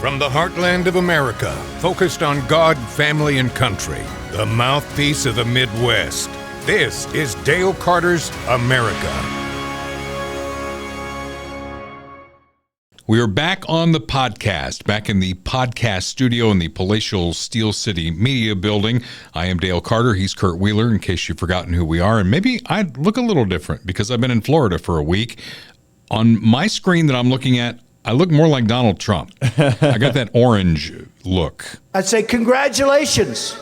From the heartland of America, focused on God, family, and country, the mouthpiece of the Midwest. This is Dale Carter's America. We are back on the podcast, back in the podcast studio in the palatial Steel City Media Building. I am Dale Carter. He's Kurt Wheeler, in case you've forgotten who we are. And maybe I look a little different because I've been in Florida for a week. On my screen that I'm looking at, I look more like Donald Trump. I got that orange look. I'd say congratulations.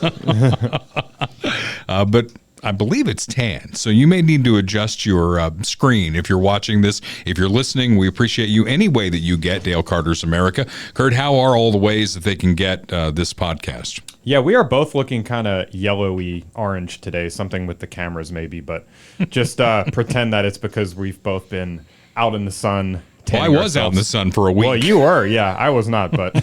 But I believe it's tan, so you may need to adjust your screen if you're watching this. If you're listening, we appreciate you any way that you get Dale Carter's America. Kurt, how are all the ways that they can get this podcast? Yeah, we are both looking kind of yellowy orange today, something with the cameras maybe, but just pretend that it's because we've both been out in the sun. Well, I was out in the sun for a week. Well, you were. Yeah, I was not. But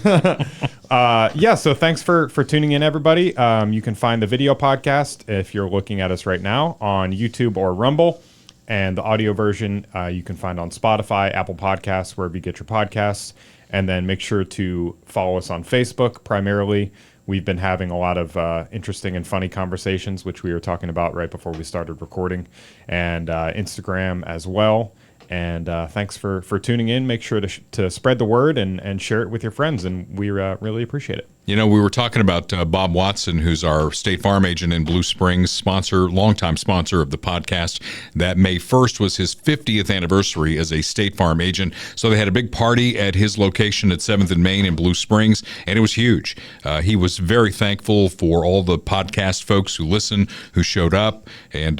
so thanks for tuning in, everybody. You can find the video podcast, if you're looking at us right now, on YouTube or Rumble. And the audio version you can find on Spotify, Apple Podcasts, wherever you get your podcasts. And then make sure to follow us on Facebook primarily. We've been having a lot of interesting and funny conversations, which we were talking about right before we started recording. And Instagram as well. And thanks for tuning in. Make sure to spread the word and share it with your friends. And we really appreciate it. You know, we were talking about Bob Watson, who's our State Farm agent in Blue Springs, longtime sponsor of the podcast. That May 1st was his 50th anniversary as a State Farm agent. So they had a big party at his location at 7th and Main in Blue Springs, and it was huge. He was very thankful for all the podcast folks who listened, who showed up, and,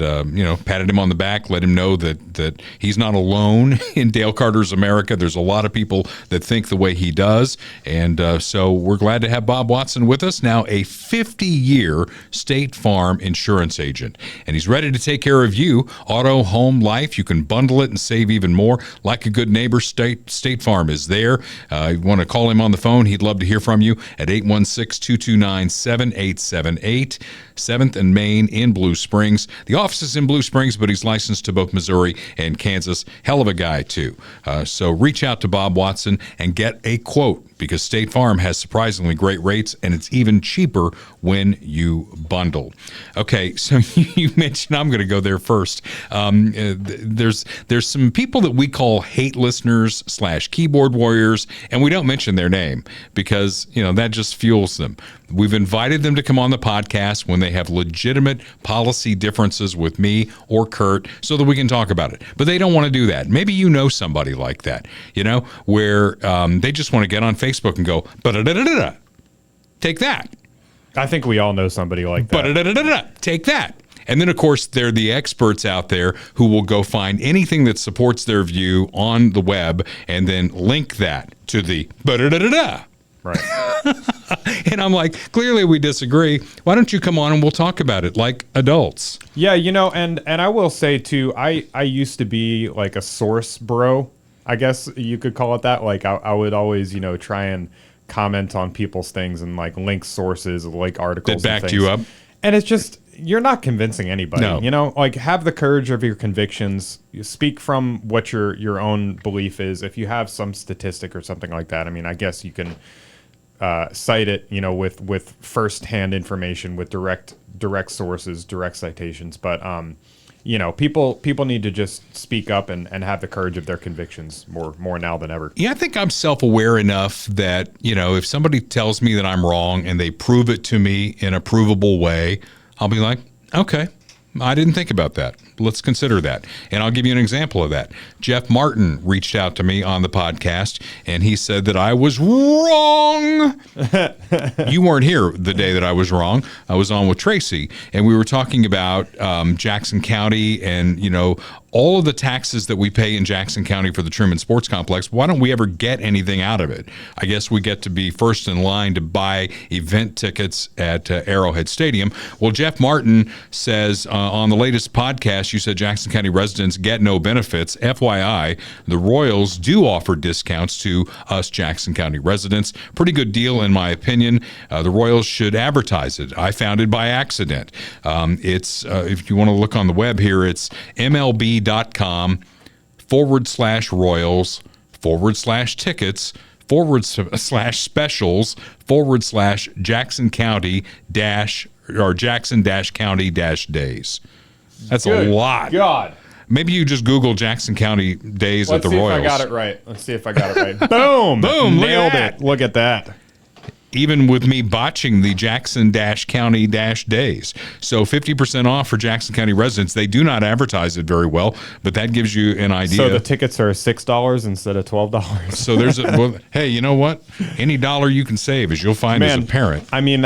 patted him on the back, let him know that he's not alone in Dale Carter's America. There's a lot of people that think the way he does, and so we're glad to have Bob Watson with us, now a 50-year State Farm insurance agent. And he's ready to take care of you. Auto, home, life, you can bundle it and save even more. Like a good neighbor, State Farm is there. You want to call him on the phone, he'd love to hear from you at 816-229-7878. 7th and Main in Blue Springs. The office is in Blue Springs, but he's licensed to both Missouri and Kansas. Hell of a guy, too. So reach out to Bob Watson and get a quote, because State Farm has surprisingly great rates, and it's even cheaper when you bundle. Okay, so you mentioned, I'm going to go there first. There's some people that we call hate listeners / keyboard warriors, and we don't mention their name because, that just fuels them. We've invited them to come on the podcast when they have legitimate policy differences with me or Kurt so that we can talk about it. But they don't want to do that. Maybe you know somebody like that, where they just want to get on Facebook and go, ba-da-da-da-da-da. Take that. I think we all know somebody like that. Ba-da-da-da-da-da. Take that. And then, of course, they're the experts out there who will go find anything that supports their view on the web and then link that to the ba-da-da-da-da. Right. And I'm like, clearly we disagree. Why don't you come on and we'll talk about it like adults? Yeah, and I will say, too, I used to be like a source bro, I guess you could call it that. Like, I would always, try and comment on people's things and, like, link sources, like articles that backed you up. And it's just, you're not convincing anybody. No. Like, have the courage of your convictions. You speak from what your own belief is. If you have some statistic or something like that, I mean, I guess you can cite it, with first-hand information, with direct sources, direct citations. But, people need to just speak up and have the courage of their convictions more now than ever. Yeah, I think I'm self-aware enough that, if somebody tells me that I'm wrong and they prove it to me in a provable way, I'll be like, okay, I didn't think about that. Let's consider that. And I'll give you an example of that. Jeff Martin reached out to me on the podcast, and he said that I was wrong. You weren't here the day that I was wrong. I was on with Tracy, and we were talking about Jackson County and, all of the taxes that we pay in Jackson County for the Truman Sports Complex. Why don't we ever get anything out of it? I guess we get to be first in line to buy event tickets at Arrowhead Stadium. Well, Jeff Martin says on the latest podcast, you said Jackson County residents get no benefits. FYI, the Royals do offer discounts to us Jackson County residents. Pretty good deal, in my opinion. The Royals should advertise it. I found it by accident. It's if you want to look on the web here, it's MLB.com/Royals/tickets /specials/Jackson County Jackson County days. That's a lot. God. Maybe you just Google Jackson County days at the Royals. Let's see if I got it right. Boom. Boom. Nailed it. Look at that. Even with me botching the Jackson County days. So 50% off for Jackson County residents. They do not advertise it very well, but that gives you an idea. So the tickets are $6 instead of $12. So there's hey, you know what? Any dollar you can save, as you'll find as a parent. I mean,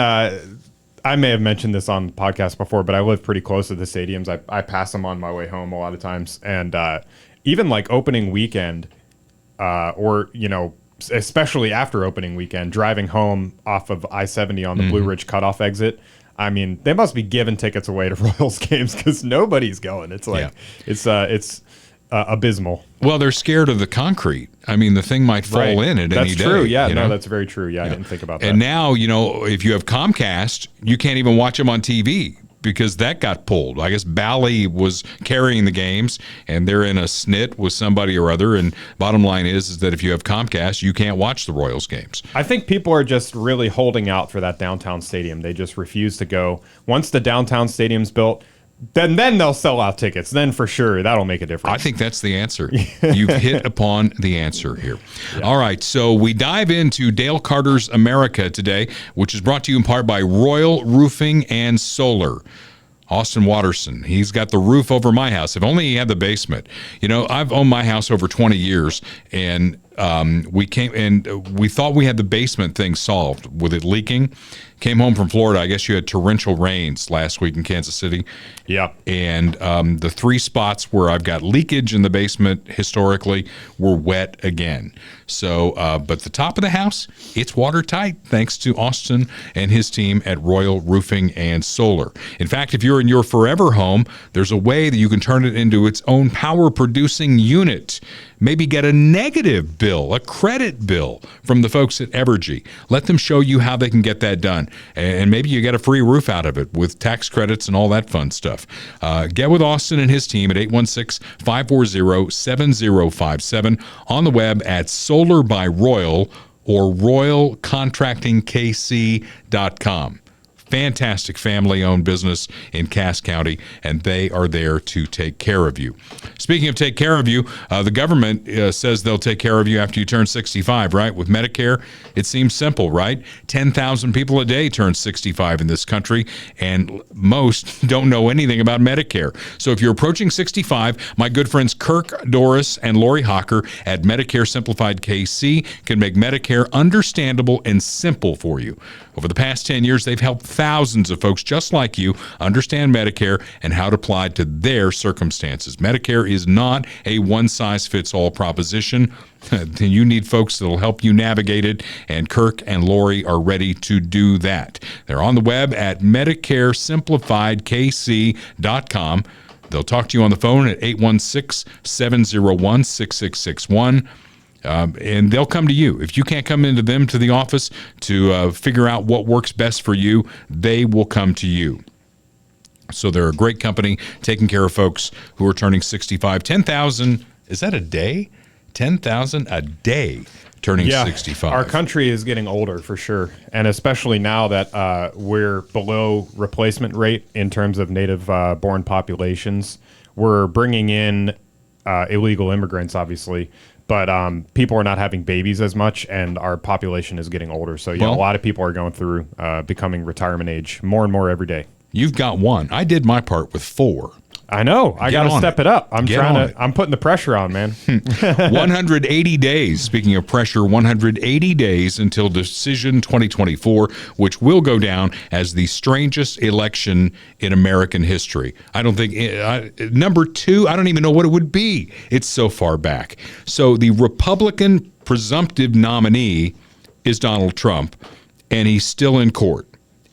I may have mentioned this on the podcast before, but I live pretty close to the stadiums. I pass them on my way home a lot of times. And even like opening weekend or, especially after opening weekend, driving home off of I-70 on the Blue Ridge cutoff exit, I mean, they must be giving tickets away to Royals games because nobody's going. It's like it's abysmal. Well, they're scared of the concrete. I mean, the thing might fall in at any day. That's true. Yeah, no, that's very true. Yeah, I didn't think about that. And now, if you have Comcast, you can't even watch them on TV because that got pulled. I guess Bally was carrying the games, and they're in a snit with somebody or other. And bottom line is that if you have Comcast, you can't watch the Royals games. I think people are just really holding out for that downtown stadium. They just refuse to go. Once the downtown stadium's built, then they'll sell out tickets. Then for sure, that'll make a difference. I think that's the answer. You've hit upon the answer here. Yeah. All right, so we dive into Dale Carter's America today, which is brought to you in part by Royal Roofing and Solar. Austin Watterson, he's got the roof over my house. If only he had the basement. I've owned my house over 20 years, and we thought we had the basement thing solved with it leaking. Came home from Florida. I guess you had torrential rains last week in Kansas City. Yeah. And the 3 spots where I've got leakage in the basement historically were wet again. So, but the top of the house, it's watertight thanks to Austin and his team at Royal Roofing and Solar. In fact, if you're in your forever home, there's a way that you can turn it into its own power-producing unit. Maybe get a negative bill, a credit bill from the folks at Evergy. Let them show you how they can get that done. And maybe you get a free roof out of it with tax credits and all that fun stuff. Get with Austin and his team at 816-540-7057 on the web at Solar by Royal or RoyalContractingKC.com. Fantastic family-owned business in Cass County, and they are there to take care of you. Speaking of take care of you, the government says they'll take care of you after you turn 65, right? With Medicare, it seems simple, right? 10,000 people a day turn 65 in this country, and most don't know anything about Medicare. So if you're approaching 65, my good friends Kirk Doris and Lori Hawker at Medicare Simplified KC can make Medicare understandable and simple for you. Over the past 10 years, they've helped thousands of folks just like you understand Medicare and how to apply to their circumstances. Medicare is not a one-size-fits-all proposition. You need folks that will help you navigate it, and Kirk and Lori are ready to do that. They're on the web at MedicareSimplifiedKC.com. They'll talk to you on the phone at 816-701-6661. And they'll come to you. If you can't come into them to the office to figure out what works best for you, they will come to you. So they're a great company taking care of folks who are turning 65. 10,000, is that a day? 10,000 a day turning 65. Our country is getting older for sure. And especially now that we're below replacement rate in terms of native born populations. We're bringing in illegal immigrants, obviously. But people are not having babies as much, and our population is getting older. So, a lot of people are going through becoming retirement age more and more every day. You've got one. I did my part with 4. I know. I got to step it up. I'm putting the pressure on, man. 180 days. Speaking of pressure, 180 days until Decision 2024, which will go down as the strangest election in American history. I don't think number 2. I don't even know what it would be. It's so far back. So the Republican presumptive nominee is Donald Trump, and he's still in court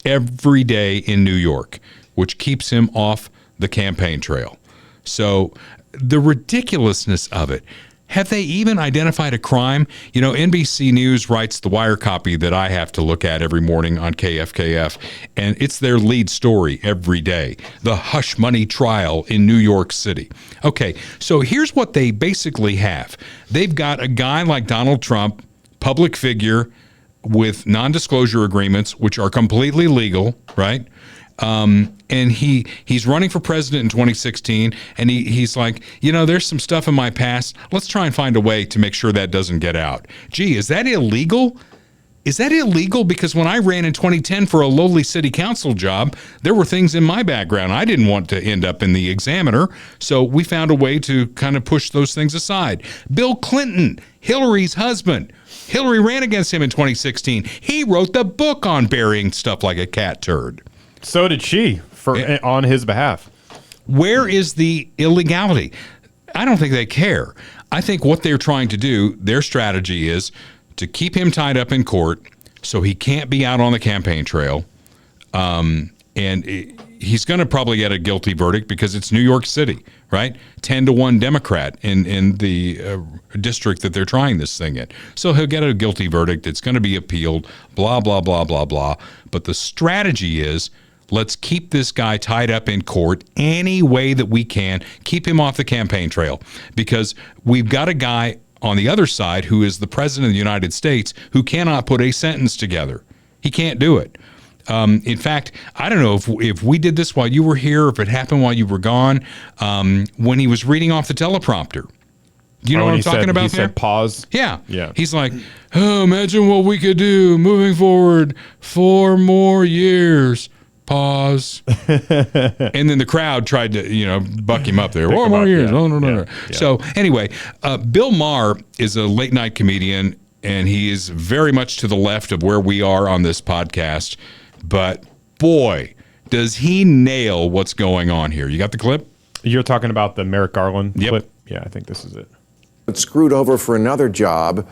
every day in New York, which keeps him off the campaign trail. So the ridiculousness of it. Have they even identified a crime? NBC News writes the wire copy that I have to look at every morning on KFKF, and it's their lead story every day. The hush money trial in New York City. Okay, so here's what they basically have. They've got a guy like Donald Trump public figure with non-disclosure agreements, which are completely legal, right? And he's running for president in 2016, and he's like, there's some stuff in my past. Let's try and find a way to make sure that doesn't get out. Gee, is that illegal? Is that illegal? Because when I ran in 2010 for a lowly city council job, there were things in my background I didn't want to end up in the Examiner, so we found a way to kind of push those things aside. Bill Clinton, Hillary's husband, Hillary ran against him in 2016. He wrote the book on burying stuff like a cat turd. So did she on his behalf. Where is the illegality? I don't think they care. I think what they're trying to do, their strategy is to keep him tied up in court so he can't be out on the campaign trail. And he's going to probably get a guilty verdict because it's New York City, right? 10-1 Democrat in the district that they're trying this thing in. So he'll get a guilty verdict. It's going to be appealed, blah, blah, blah, blah, blah. But the strategy is, let's keep this guy tied up in court any way that we can, keep him off the campaign trail, because we've got a guy on the other side who is the president of the United States who cannot put a sentence together. He can't do it. In fact, I don't know if we did this while you were here, or if it happened while you were gone, when he was reading off the teleprompter. Do you know what I'm talking about there? He said pause. Yeah. Yeah. He's like, oh, imagine what we could do moving forward 4 more years. Pause. And then the crowd tried to, buck him up there. 4 more years. Yeah. Oh, no. Yeah. So anyway, Bill Maher is a late night comedian, and he is very much to the left of where we are on this podcast. But boy, does he nail what's going on here. You got the clip? You're talking about the Merrick Garland Yep. clip? Yeah, I think this is it. Screwed over for another job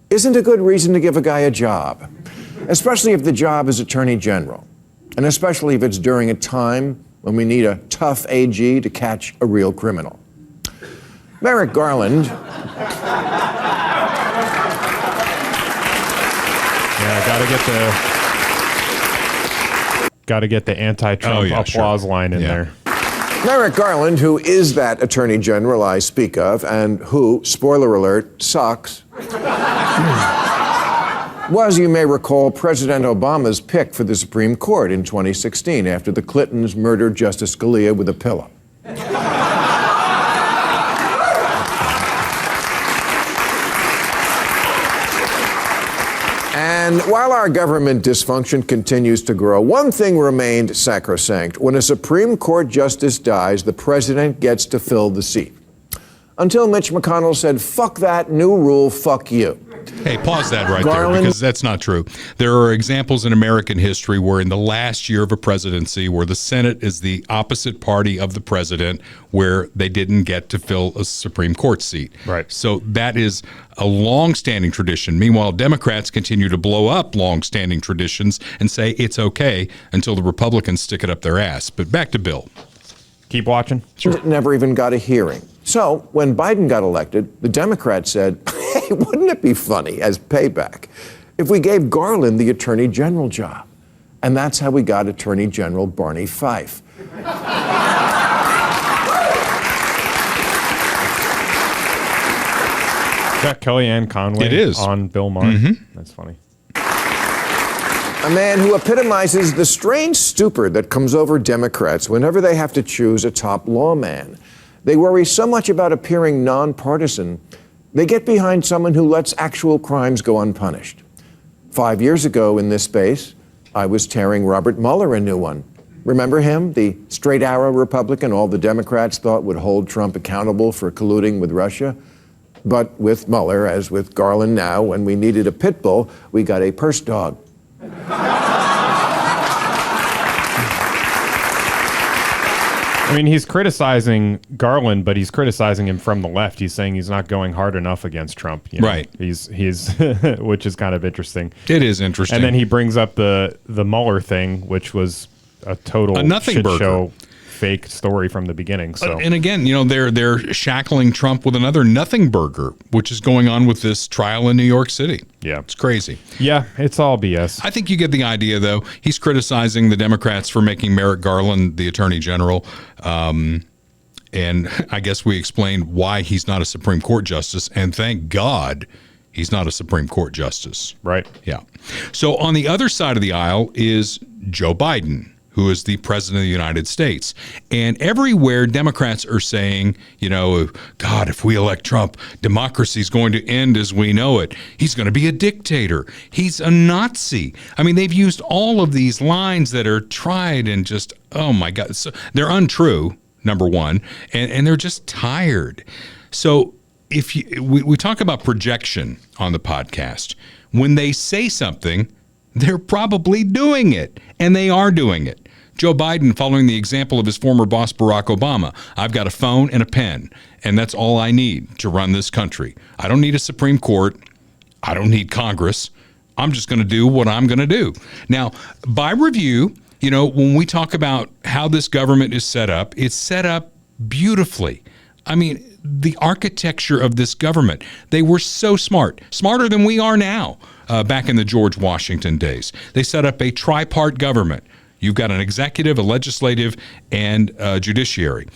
isn't a good reason to give a guy a job, especially if the job is Attorney General, and especially if it's during a time when we need a tough AG to catch a real criminal. Merrick Garland. Yeah, gotta get the anti-Trump applause line in there. Merrick Garland, who is that Attorney General I speak of, and who, spoiler alert, sucks, was, you may recall, President Obama's pick for the Supreme Court in 2016 after the Clintons murdered Justice Scalia with a pillow. And while our government dysfunction continues to grow, one thing remained sacrosanct. When a Supreme Court justice dies, the president gets to fill the seat. Until Mitch McConnell said, fuck that, new rule, fuck you. Hey, pause that right Garland. there, because that's not true. There are examples in American history where in the last year of a presidency where the Senate is the opposite party of the president, where they didn't get to fill a Supreme Court seat. Right. So that is a long-standing tradition. Meanwhile, Democrats continue to blow up long-standing traditions and say it's okay until the Republicans stick it up their ass. But back to Bill. Keep watching. Sure. Never even got a hearing. So when Biden got elected, the Democrats said, hey, wouldn't it be funny as payback if we gave Garland the Attorney General job? And that's how we got Attorney General Barney Fife. Is that Kellyanne Conway It is. on Bill Maher? Mm-hmm. That's funny. A man who epitomizes the strange stupor that comes over Democrats whenever they have to choose a top lawman. They worry so much about appearing nonpartisan, they get behind someone who lets actual crimes go unpunished. 5 years ago in this space, I was tearing Robert Mueller a new one. Remember him, the straight arrow Republican all the Democrats thought would hold Trump accountable for colluding with Russia? But with Mueller, as with Garland now, when we needed a pit bull, we got a purse dog. I mean, he's criticizing Garland, but he's criticizing him from the left. He's saying he's not going hard enough against Trump. You know? Right. He's which is kind of interesting. It is interesting. And then he brings up the Mueller thing, which was a total nothing shit burger. show, fake story from the beginning. So And again, they're shackling Trump with another nothing burger, which is going on with this trial in New York City. Yeah. It's crazy. yeah, it's all BS. I think you get the idea, though. He's criticizing the Democrats for making Merrick Garland the Attorney General. And I guess we explained why he's not a Supreme Court justice. And thank God He's not a Supreme Court justice. Right. Yeah. So on the other side of the aisle is Joe Biden, who is the president of the United States. And everywhere Democrats are saying, God, if we elect Trump, democracy is going to end as we know it. He's going to be a dictator. He's a Nazi. I mean, they've used all of these lines that are tried and just, oh my God. So they're untrue, number one, and they're just tired. So if we talk about projection on the podcast, when they say something, they're probably doing it, and they are doing it. Joe Biden, following the example of his former boss, Barack Obama, I've got a phone and a pen, and that's all I need to run this country. I don't need a Supreme Court. I don't need Congress. I'm just going to do what I'm going to do. Now, by review, when we talk about how this government is set up, it's set up beautifully. I mean, the architecture of this government, they were so smart, smarter than we are now, back in the George Washington days. They set up a tripart government. You've got an executive, a legislative, and a judiciary.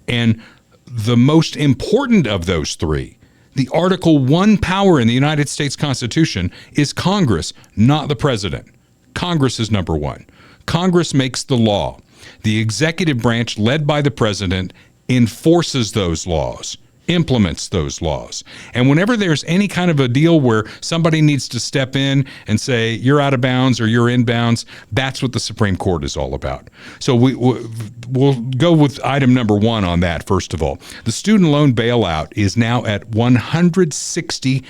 And the most important of those three, the Article 1 power in the United States Constitution, is Congress, not the president. Congress is number one. Congress makes the law. The executive branch, led by the president, enforces those laws, implements those laws. And whenever there's any kind of a deal where somebody needs to step in and say, you're out of bounds or you're in bounds, that's what the Supreme Court is all about. So we'll go with item number one on that, first of all. The student loan bailout is now at $160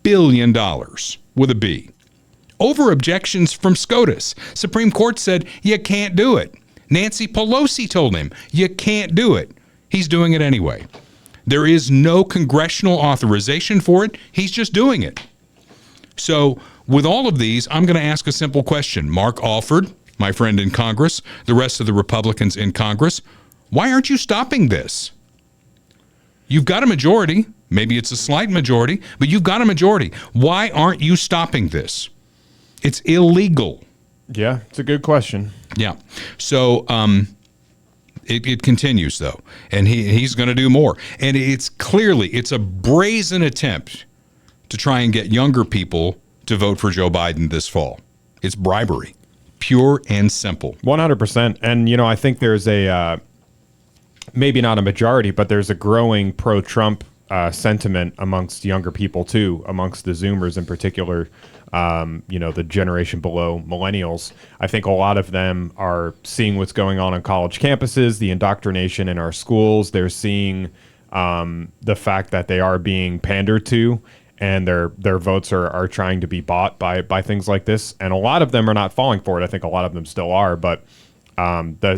billion with a B. Over objections from SCOTUS. Supreme Court said, you can't do it. Nancy Pelosi told him, you can't do it. He's doing it anyway. There is no congressional authorization for it. He's just doing it. So with all of these, I'm going to ask a simple question. Mark Alford, my friend in Congress, the rest of the Republicans in Congress, why aren't you stopping this? You've got a majority. Maybe it's a slight majority, but you've got a majority. Why aren't you stopping this? It's illegal. Yeah, it's a good question. Yeah. So, It continues, though, and he's going to do more. And it's a brazen attempt to try and get younger people to vote for Joe Biden this fall. It's bribery, pure and simple. 100%. And, I think there's maybe not a majority, but there's a growing pro-Trump sentiment amongst younger people, too, amongst the Zoomers in particular. The generation below millennials. I think a lot of them are seeing what's going on college campuses, the indoctrination in our schools. They're seeing the fact that they are being pandered to, and their votes are trying to be bought by things like this. And a lot of them are not falling for it. I think a lot of them still are, but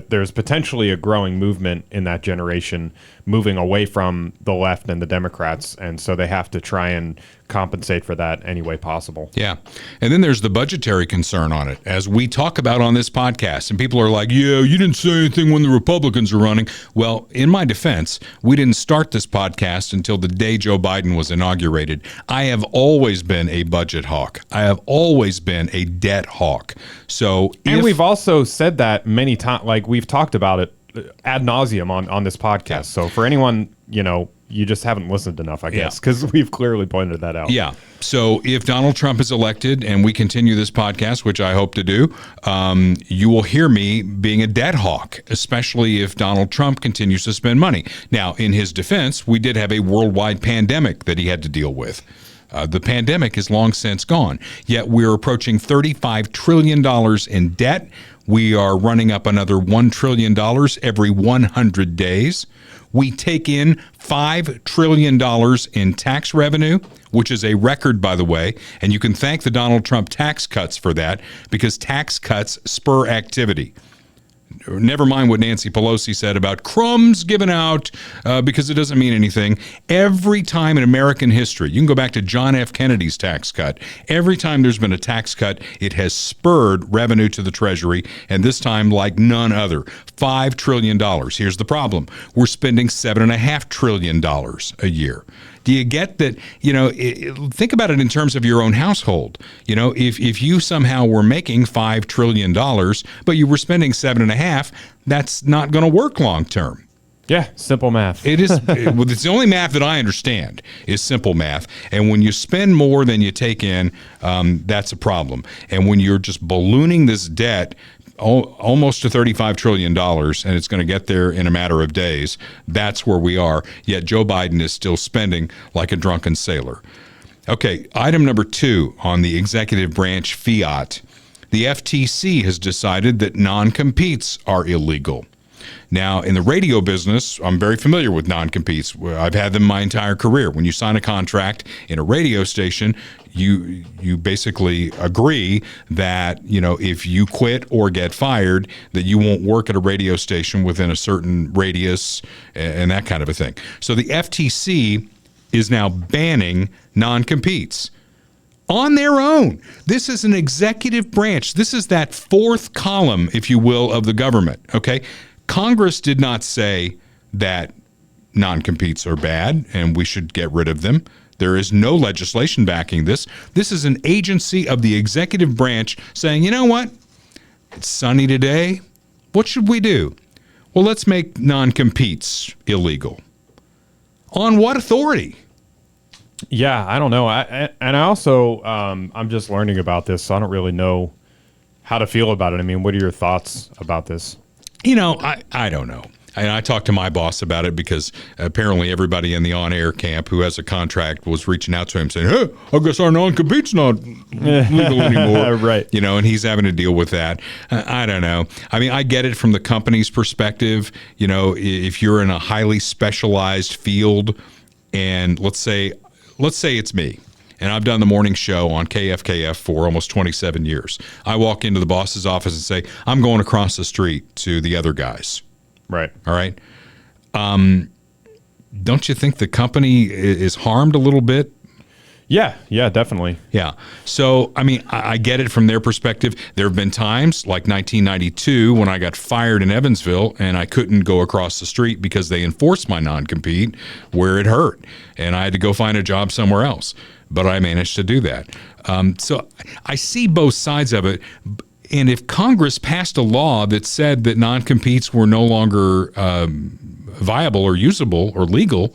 there's potentially a growing movement in that generation moving away from the left and the Democrats, and so they have to try and compensate for that any way possible. Yeah. And then there's the budgetary concern on it, as we talk about on this podcast. And people are like, yeah, you didn't say anything when the Republicans are running. Well, in my defense, we didn't start this podcast until the day Joe Biden was inaugurated. I have always been a budget hawk. I have always been a debt hawk. So, and we've also said that many times, like we've talked about it ad nauseum on this podcast. Yeah. So for anyone, you just haven't listened enough, I guess, because we've clearly pointed that out. Yeah. So if Donald Trump is elected and we continue this podcast, which I hope to do, you will hear me being a debt hawk, especially if Donald Trump continues to spend money. Now, in his defense, we did have a worldwide pandemic that he had to deal with. The pandemic is long since gone, yet we're approaching $35 trillion in debt. We are running up another $1 trillion every 100 days. We take in $5 trillion in tax revenue, which is a record, by the way, and you can thank the Donald Trump tax cuts for that, because tax cuts spur activity. Never mind what Nancy Pelosi said about crumbs given out because it doesn't mean anything. Every time in American history, you can go back to John F. Kennedy's tax cut. Every time there's been a tax cut, it has spurred revenue to the Treasury, and this time like none other. $5 trillion. Here's the problem. We're spending $7.5 trillion a year. Do you get that? Think about it in terms of your own household. If you somehow were making $5 trillion, but you were spending 7.5, that's not going to work long term. Yeah, simple math. It is. Well, it's the only math that I understand is simple math. And when you spend more than you take in, that's a problem. And when you're just ballooning this debt almost to $35 trillion, and it's going to get there in a matter of days, that's where we are. Yet Joe Biden is still spending like a drunken sailor. Okay, item number 2 on the executive branch fiat. The FTC has decided that non-competes are illegal. Now, in the radio business, I'm very familiar with non-competes. I've had them my entire career. When you sign a contract in a radio station, you basically agree that, if you quit or get fired, that you won't work at a radio station within a certain radius and that kind of a thing. So the FTC is now banning non-competes on their own. This is an executive branch. This is that fourth column, if you will, of the government, okay? Congress did not say that non-competes are bad and we should get rid of them. There is no legislation backing this. This is an agency of the executive branch saying, you know what? It's sunny today. What should we do? Well, let's make non-competes illegal. On what authority? Yeah, I don't know. I also, I'm just learning about this, so I don't really know how to feel about it. I mean, what are your thoughts about this? I don't know. I talked to my boss about it because apparently everybody in the on-air camp who has a contract was reaching out to him saying, hey, I guess our non-compete's not legal anymore. Right. And he's having to deal with that. I don't know. I mean, I get it from the company's perspective. If you're in a highly specialized field and let's say it's me. And I've done the morning show on KFKF for almost 27 years. I walk into the boss's office and say, I'm going across the street to the other guys. Right. All right. Don't you think the company is harmed a little bit? Yeah, definitely. Yeah. So, I mean, I get it from their perspective. There have been times like 1992 when I got fired in Evansville and I couldn't go across the street because they enforced my non-compete where it hurt. And I had to go find a job somewhere else. But I managed to do that. So I see both sides of it. And if Congress passed a law that said that non-competes were no longer viable or usable or legal,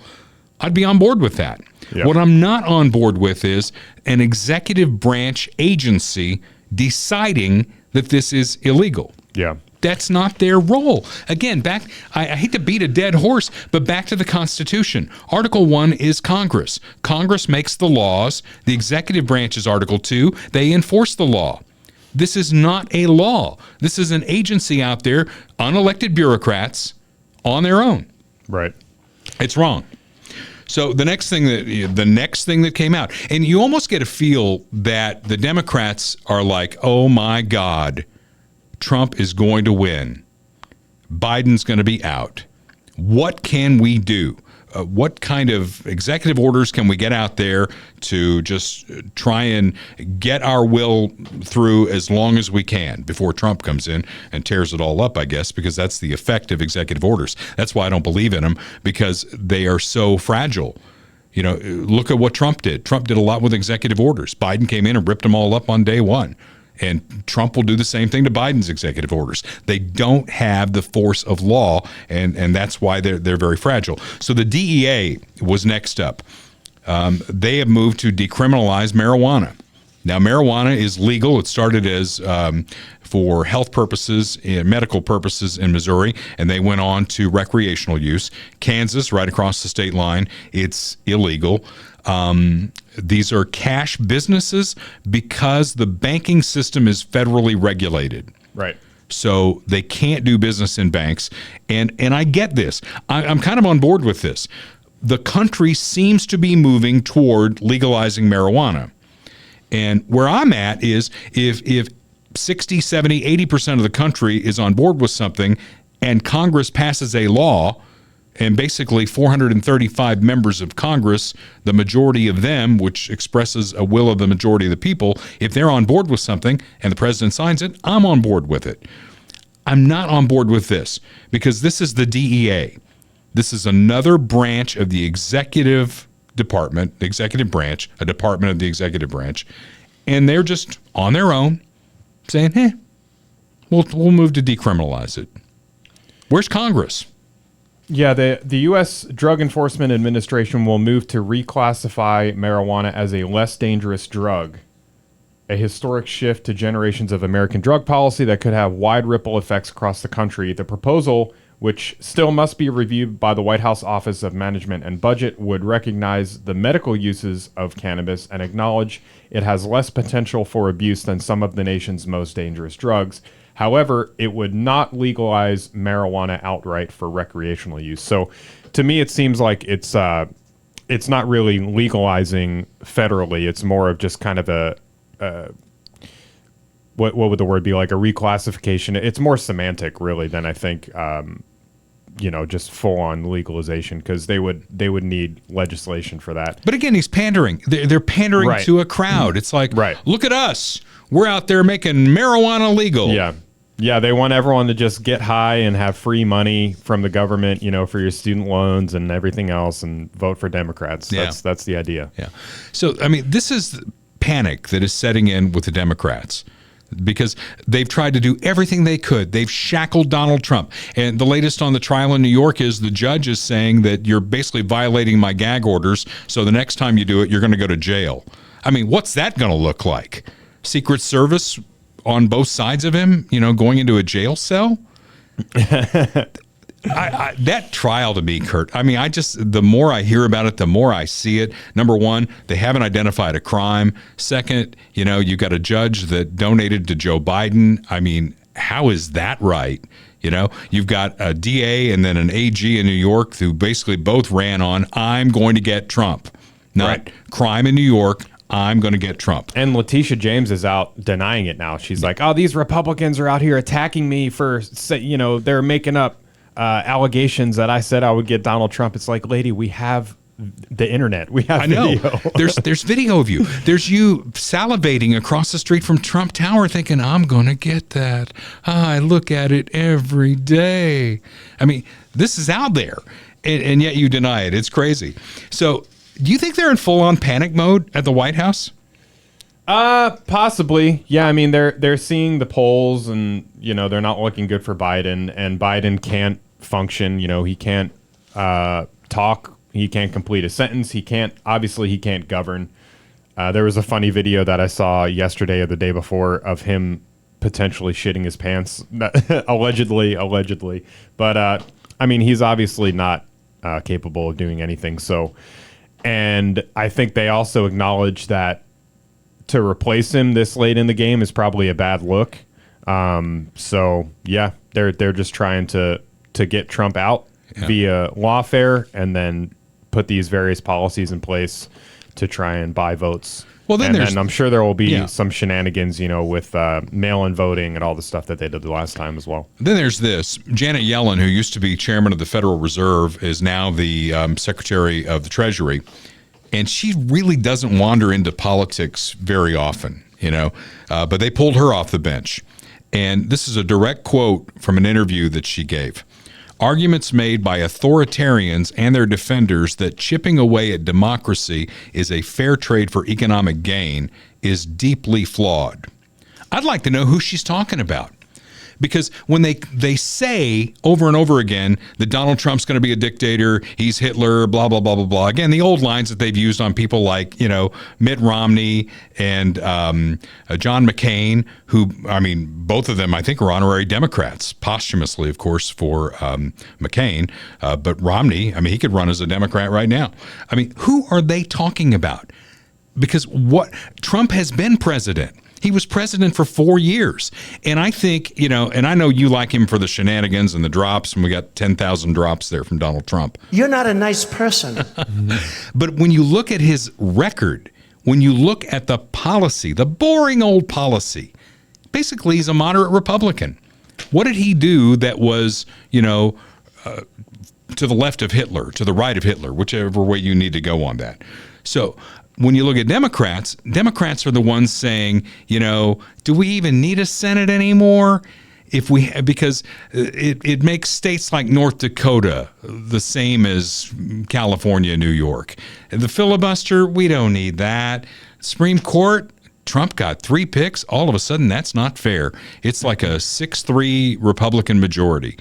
I'd be on board with that. Yep. What I'm not on board with is an executive branch agency deciding that this is illegal. Yeah. That's not their role. Again, I hate to beat a dead horse, but back to the Constitution. Article 1 is Congress. Congress makes the laws. The executive branch is Article 2. They enforce the law. This is not a law. This is an agency out there, unelected bureaucrats on their own. Right. It's wrong. So the next thing that came out, and you almost get a feel that the Democrats are like, oh my God, Trump is going to win. Biden's going to be out. What can we do? What kind of executive orders can we get out there to just try and get our will through as long as we can before Trump comes in and tears it all up, I guess, because that's the effect of executive orders. That's why I don't believe in them, because they are so fragile. Look at what Trump did. Trump did a lot with executive orders. Biden came in and ripped them all up on day one. And Trump will do the same thing to Biden's executive orders. They don't have the force of law, and that's why they're very fragile. So the DEA was next up. They have moved to decriminalize marijuana. Now, marijuana is legal. It started as for health purposes, medical purposes in Missouri, and they went on to recreational use. Kansas, right across the state line, it's illegal. These are cash businesses because the banking system is federally regulated. Right. So they can't do business in banks. And I get this. I'm kind of on board with this. The country seems to be moving toward legalizing marijuana. And where I'm at is if 60, 70, 80% of the country is on board with something and Congress passes a law, and basically 435 members of Congress, the majority of them, which expresses a will of the majority of the people, if they're on board with something and the president signs it, I'm on board with it. I'm not on board with this because this is the DEA. This is another branch of the executive department, the executive branch, a department of the executive branch, and they're just on their own saying, we'll move to decriminalize it. Where's Congress? Yeah, the U.S. Drug Enforcement Administration will move to reclassify marijuana as a less dangerous drug, a historic shift to generations of American drug policy that could have wide ripple effects across the country. The proposal, which still must be reviewed by the White House Office of Management and Budget, would recognize the medical uses of cannabis and acknowledge it has less potential for abuse than some of the nation's most dangerous drugs. However, it would not legalize marijuana outright for recreational use. So to me, it seems like it's not really legalizing federally. It's more of just kind of what would the word be, like a reclassification. It's more semantic really than I think just full on legalization, because they would need legislation for that. But again, he's pandering. They're pandering Right. to a crowd. It's like, Right. look at us. We're out there making marijuana legal. Yeah, they want everyone to just get high and have free money from the government, for your student loans and everything else, and vote for Democrats. That's the idea. Yeah. So, I mean, this is panic that is setting in with the Democrats, because they've tried to do everything they could. They've shackled Donald Trump. And the latest on the trial in New York is the judge is saying that you're basically violating my gag orders, so the next time you do it, you're going to go to jail. I mean, what's that going to look like? Secret Service on both sides of him, going into a jail cell? That trial to me, Kurt, I mean, the more I hear about it, the more I see it. Number one, they haven't identified a crime. Second, you've got a judge that donated to Joe Biden. I mean, how is that right? You've got a DA and then an AG in New York who basically both ran on, I'm going to get Trump, not Right. crime in New York. I'm going to get Trump. And Letitia James is out denying it now. She's like, oh, these Republicans are out here attacking me for, they're making up allegations that I said I would get Donald Trump. It's like, lady, we have the internet. We have video. There's video of you. There's you salivating across the street from Trump Tower thinking, I'm going to get that. I look at it every day. I mean, this is out there, and yet you deny it. It's crazy. So do you think they're in full-on panic mode at the White House? Possibly. Yeah, I mean, they're seeing the polls, and they're not looking good for Biden, and Biden can't function. He can't talk. He can't complete a sentence. He can't govern. There was a funny video that I saw yesterday or the day before of him potentially shitting his pants, allegedly. But I mean, he's obviously not capable of doing anything. So. And I think they also acknowledge that to replace him this late in the game is probably a bad look. So yeah, they're just trying to get Trump out via lawfare, and then put these various policies in place to try and buy votes. Well, then I'm sure there will be some shenanigans, with mail-in voting and all the stuff that they did the last time as well. Then there's this. Janet Yellen, who used to be chairman of the Federal Reserve, is now the Secretary of the Treasury. And she really doesn't wander into politics very often, but they pulled her off the bench. And this is a direct quote from an interview that she gave. Arguments made by authoritarians and their defenders that chipping away at democracy is a fair trade for economic gain is deeply flawed. I'd like to know who she's talking about. Because when they say over and over again that Donald Trump's going to be a dictator, he's Hitler, blah, blah, blah, blah, blah. Again, the old lines that they've used on people like, Mitt Romney and John McCain, who, I mean, both of them, I think, are honorary Democrats, posthumously, of course, for McCain. But Romney, I mean, he could run as a Democrat right now. I mean, who are they talking about? Because Trump has been president. He was president for 4 years. And I think, and I know you like him for the shenanigans and the drops, and we got 10,000 drops there from Donald Trump. You're not a nice person. But when you look at his record, when you look at the policy, the boring old policy, basically he's a moderate Republican. What did he do that was, to the left of Hitler, to the right of Hitler, whichever way you need to go on that? So when you look at Democrats are the ones saying, do we even need a Senate anymore? Because it makes states like North Dakota the same as California, New York. The filibuster, we don't need that. Supreme Court, Trump got 3 picks. All of a sudden, that's not fair. It's like a 6-3 Republican majority.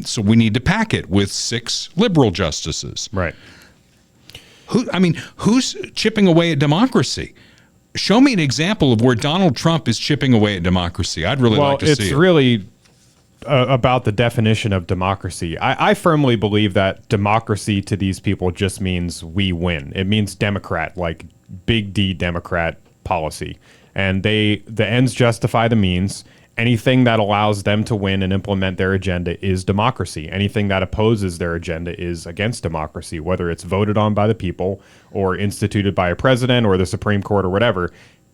So we need to pack it with 6 liberal justices. Right. Who's chipping away at democracy? Show me an example of where Donald Trump is chipping away at democracy. I'd really like to see it. Well, it's really about the definition of democracy. I firmly believe that democracy to these people just means we win. It means Democrat, like big D Democrat policy. And the ends justify the means. Anything that allows them to win and implement their agenda is democracy. Anything that opposes their agenda is against democracy, whether it's voted on by the people or instituted by a president or the Supreme Court or whatever.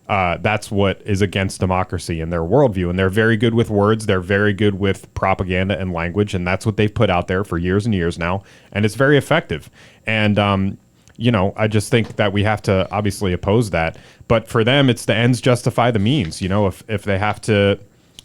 That's what is against democracy in their worldview. And they're very good with words. They're very good with propaganda and language. And that's what they've put out there for years and years now. And it's very effective. And, I just think that we have to obviously oppose that. But for them, it's the ends justify the means. If they have to...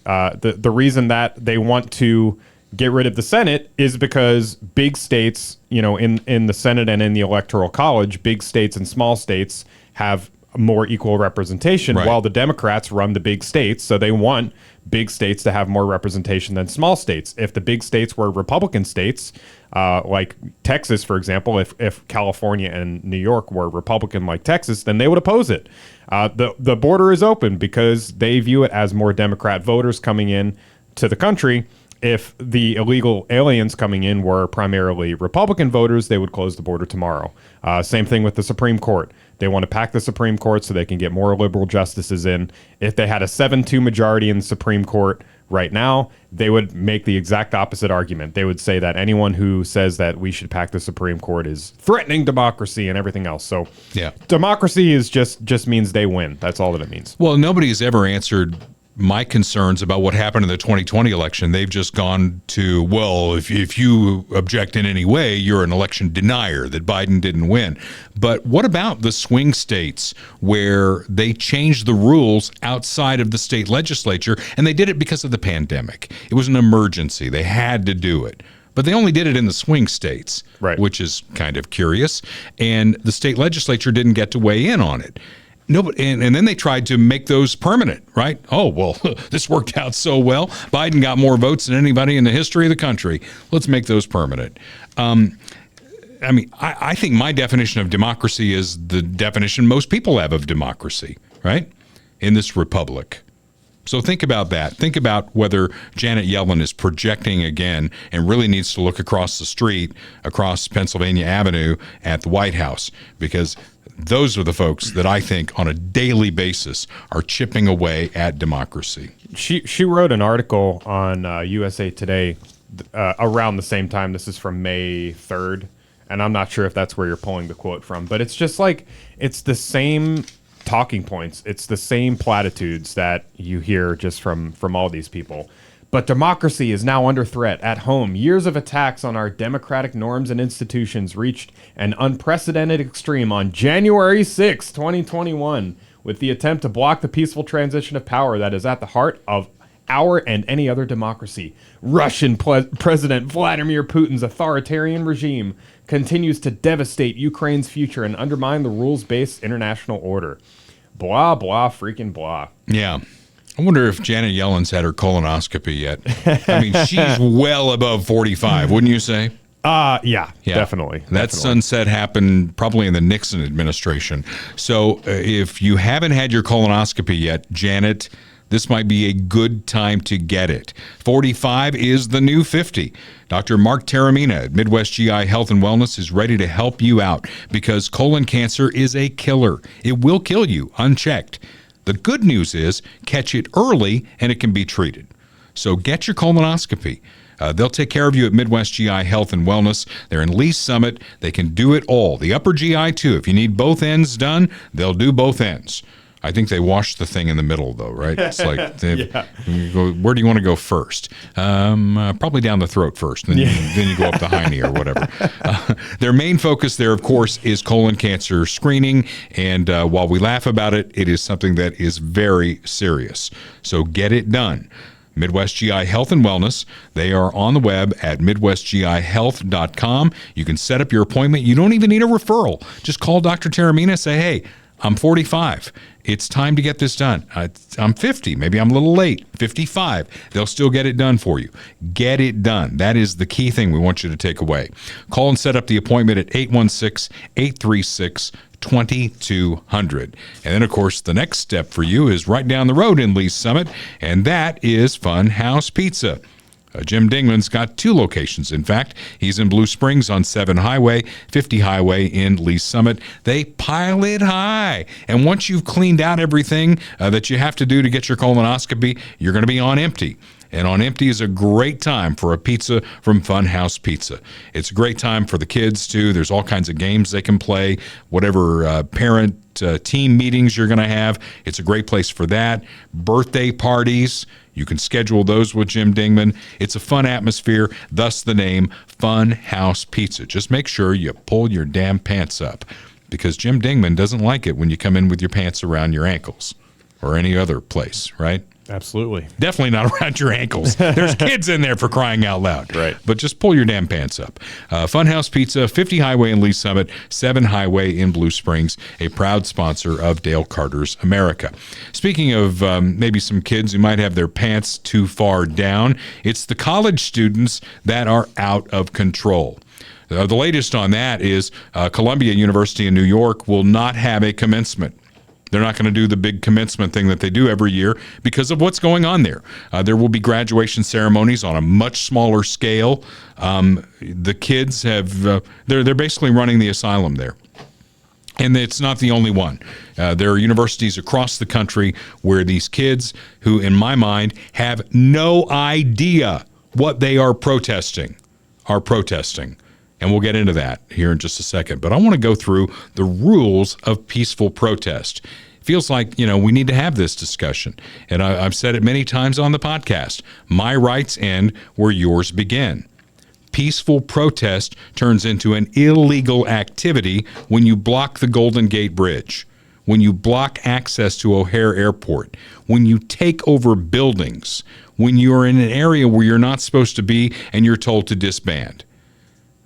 The reason that they want to get rid of the Senate is because big states, in the Senate and in the Electoral College, big states and small states have more equal representation, right, while the Democrats run the big states. So they want big states to have more representation than small states. If the big states were Republican states, like Texas, for example, if California and New York were Republican like Texas, then they would oppose it. The border is open because they view it as more Democrat voters coming in to the country. If the illegal aliens coming in were primarily Republican voters, they would close the border tomorrow. Same thing with the Supreme Court. They want to pack the Supreme Court so they can get more liberal justices in. If they had a 7-2 majority in the Supreme Court right now, they would make the exact opposite argument. They would say that anyone who says that we should pack the Supreme Court is threatening democracy and everything else. So yeah, democracy is just means they win. That's all that it means. Well, nobody has ever answered my concerns about what happened in the 2020 election. They've just gone to, well, if you object in any way, you're an election denier, that Biden didn't win. But what about the swing states where they changed the rules outside of the state legislature, and they did it because of the pandemic? It was an emergency. They had to do it. But they only did it in the swing states, right, which is kind of curious. And the state legislature didn't get to weigh in on it. No, and then they tried to make those permanent, right? Oh, well, this worked out so well. Biden got more votes than anybody in the history of the country. Let's make those permanent. I think my definition of democracy is the definition most people have of democracy, right? In this republic. So think about that. Think about whether Janet Yellen is projecting again and really needs to look across the street, across Pennsylvania Avenue at the White House, because those are the folks that I think on a daily basis are chipping away at democracy. She wrote an article on USA Today around the same time. This is from May 3rd, and I'm not sure if that's where you're pulling the quote from, but it's just like, it's the same talking points. It's the same platitudes that you hear just from all these people. But democracy is now under threat at home. Years of attacks on our democratic norms and institutions reached an unprecedented extreme on January 6, 2021, with the attempt to block the peaceful transition of power that is at the heart of our and any other democracy. Russian President Vladimir Putin's authoritarian regime continues to devastate Ukraine's future and undermine the rules-based international order. Blah, blah, freaking blah. Yeah. I wonder if Janet Yellen's had her colonoscopy yet. I mean, she's well above 45, wouldn't you say? Yeah, definitely. That sunset happened probably in the Nixon administration. So if you haven't had your colonoscopy yet, Janet, this might be a good time to get it. 45 is the new 50. Dr. Mark Taramina at Midwest GI Health and Wellness is ready to help you out because colon cancer is a killer. It will kill you unchecked. The good news is catch it early and it can be treated. So get your colonoscopy. They'll take care of you at Midwest GI Health and Wellness. They're in Lee Summit. They can do it all. The upper GI too. If you need both ends done, they'll do both ends. I think they wash the thing in the middle, though, right? It's like, where do you want to go first? Probably down the throat first, then you go up the hiney or whatever. Their main focus there, of course, is colon cancer screening, and while we laugh about it, it is something that is very serious. So get it done. Midwest GI Health and Wellness. They are on the web at midwestgihealth.com. You can set up your appointment. You don't even need a referral. Just call Dr. Taramina and say, hey, I'm 45. It's time to get this done. I'm 50. Maybe I'm a little late. 55. They'll still get it done for you. Get it done. That is the key thing we want you to take away. Call and set up the appointment at 816-836-2200. And then, of course, the next step for you is right down the road in Lee's Summit, and that is Fun House Pizza. Jim Dingman's got 2 locations. In fact, he's in Blue Springs on 7 Highway, 50 Highway in Lee's Summit. They pile it high. And once you've cleaned out everything that you have to do to get your colonoscopy, you're going to be on empty. And on empty is a great time for a pizza from Fun House Pizza. It's a great time for the kids, too. There's all kinds of games they can play, whatever parent team meetings you're going to have. It's a great place for that. Birthday parties. You can schedule those with Jim Dingman. It's a fun atmosphere, thus the name Fun House Pizza. Just make sure you pull your damn pants up, because Jim Dingman doesn't like it when you come in with your pants around your ankles or any other place, right? Absolutely. Definitely not around your ankles. There's kids in there, for crying out loud. Right. But just pull your damn pants up. Funhouse Pizza, 50 Highway in Lee's Summit, 7 Highway in Blue Springs, a proud sponsor of Dale Carter's America. Speaking of maybe some kids who might have their pants too far down, it's the college students that are out of control. The latest on that is Columbia University in New York will not have a commencement. They're not going to do the big commencement thing that they do every year because of what's going on there. There will be graduation ceremonies on a much smaller scale. The kids have they're basically running the asylum there. And it's not the only one. There are universities across the country where these kids, who in my mind have no idea what they are protesting. And we'll get into that here in just a second. But I want to go through the rules of peaceful protest. Feels like, we need to have this discussion. And I've said it many times on the podcast. My rights end where yours begin. Peaceful protest turns into an illegal activity when you block the Golden Gate Bridge, when you block access to O'Hare Airport, when you take over buildings, when you're in an area where you're not supposed to be and you're told to disband.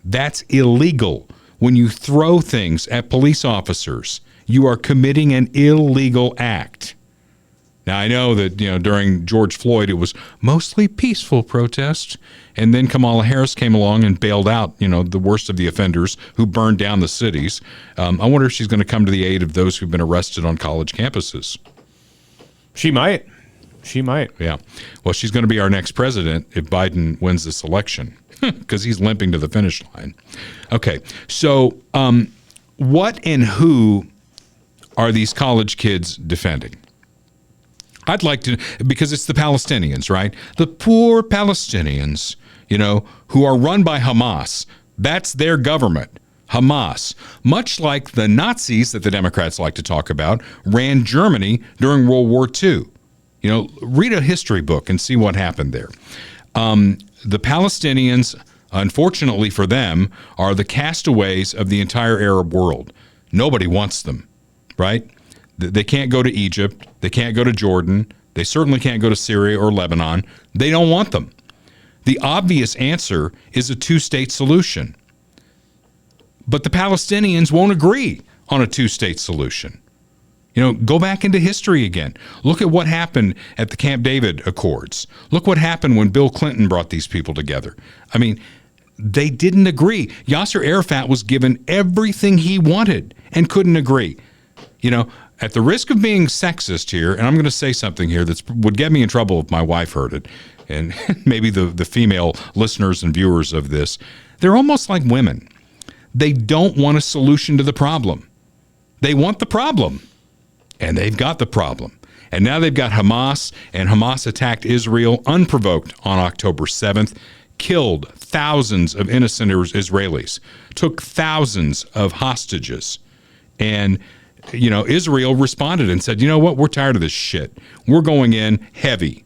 That's illegal. When you throw things at police officers, you are committing an illegal act. Now, I know that, during George Floyd, it was mostly peaceful protests. And then Kamala Harris came along and bailed out, the worst of the offenders who burned down the cities. I wonder if she's going to come to the aid of those who've been arrested on college campuses. She might. Yeah. Well, she's going to be our next president if Biden wins this election, because he's limping to the finish line. Okay. So what and who are these college kids defending? I'd like to, because it's the Palestinians, right? The poor Palestinians, who are run by Hamas. That's their government, Hamas. Much like the Nazis that the Democrats like to talk about ran Germany during World War II. Read a history book and see what happened there. The Palestinians, unfortunately for them, are the castaways of the entire Arab world. Nobody wants them, right? They can't go to Egypt. They can't go to Jordan. They certainly can't go to Syria or Lebanon. They don't want them. The obvious answer is a two-state solution. But the Palestinians won't agree on a two-state solution. Go back into history again. Look at what happened at the Camp David Accords. Look what happened when Bill Clinton brought these people together. I mean, they didn't agree. Yasser Arafat was given everything he wanted and couldn't agree. At the risk of being sexist here, and I'm going to say something here that would get me in trouble if my wife heard it, and maybe the female listeners and viewers of this, they're almost like women. They don't want a solution to the problem. They want the problem. And they've got the problem. And now they've got Hamas, and Hamas attacked Israel unprovoked on October 7th, killed thousands of innocent Israelis, took thousands of hostages. And, Israel responded and said, what, we're tired of this shit. We're going in heavy,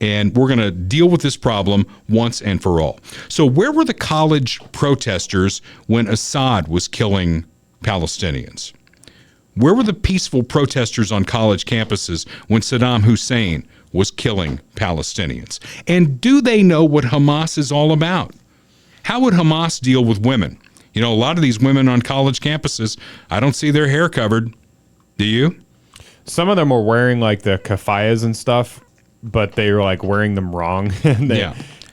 and we're going to deal with this problem once and for all. So where were the college protesters when Assad was killing Palestinians? Where were the peaceful protesters on college campuses when Saddam Hussein was killing Palestinians? And do they know what Hamas is all about? How would Hamas deal with women? A lot of these women on college campuses, I don't see their hair covered. Do you? Some of them were wearing like the kafayas and stuff, but they were like wearing them wrong.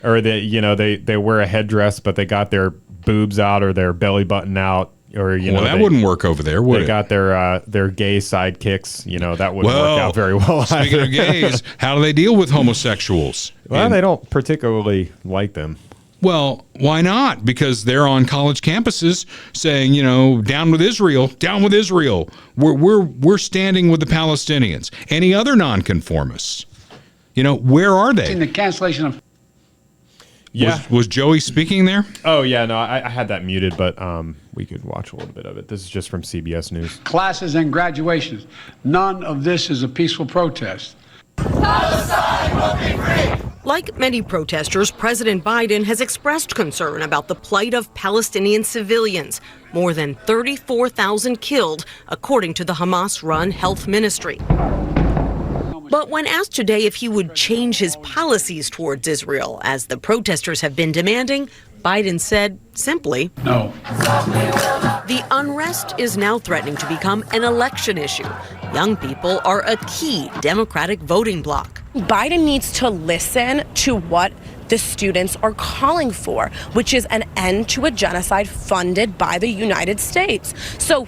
Or they wear a headdress, but they got their boobs out or their belly button out. Or that wouldn't work over there, would it? They got their gay sidekicks. That wouldn't work out very well. Speaking of gays, how do they deal with homosexuals? Well, they don't particularly like them. Well, why not? Because they're on college campuses saying, down with Israel, down with Israel. We're standing with the Palestinians. Any other nonconformists? Where are they? In the cancellation of. Yeah. Was Joey speaking there? Oh, yeah. No, I had that muted, but we could watch a little bit of it. This is just from CBS News. Classes and graduations. None of this is a peaceful protest. Palestine will be free! Like many protesters, President Biden has expressed concern about the plight of Palestinian civilians. More than 34,000 killed, according to the Hamas-run health ministry. But when asked today if he would change his policies towards Israel, as the protesters have been demanding, Biden said simply, no. The unrest is now threatening to become an election issue. Young people are a key Democratic voting bloc. Biden needs to listen to what the students are calling for, which is an end to a genocide funded by the United States. So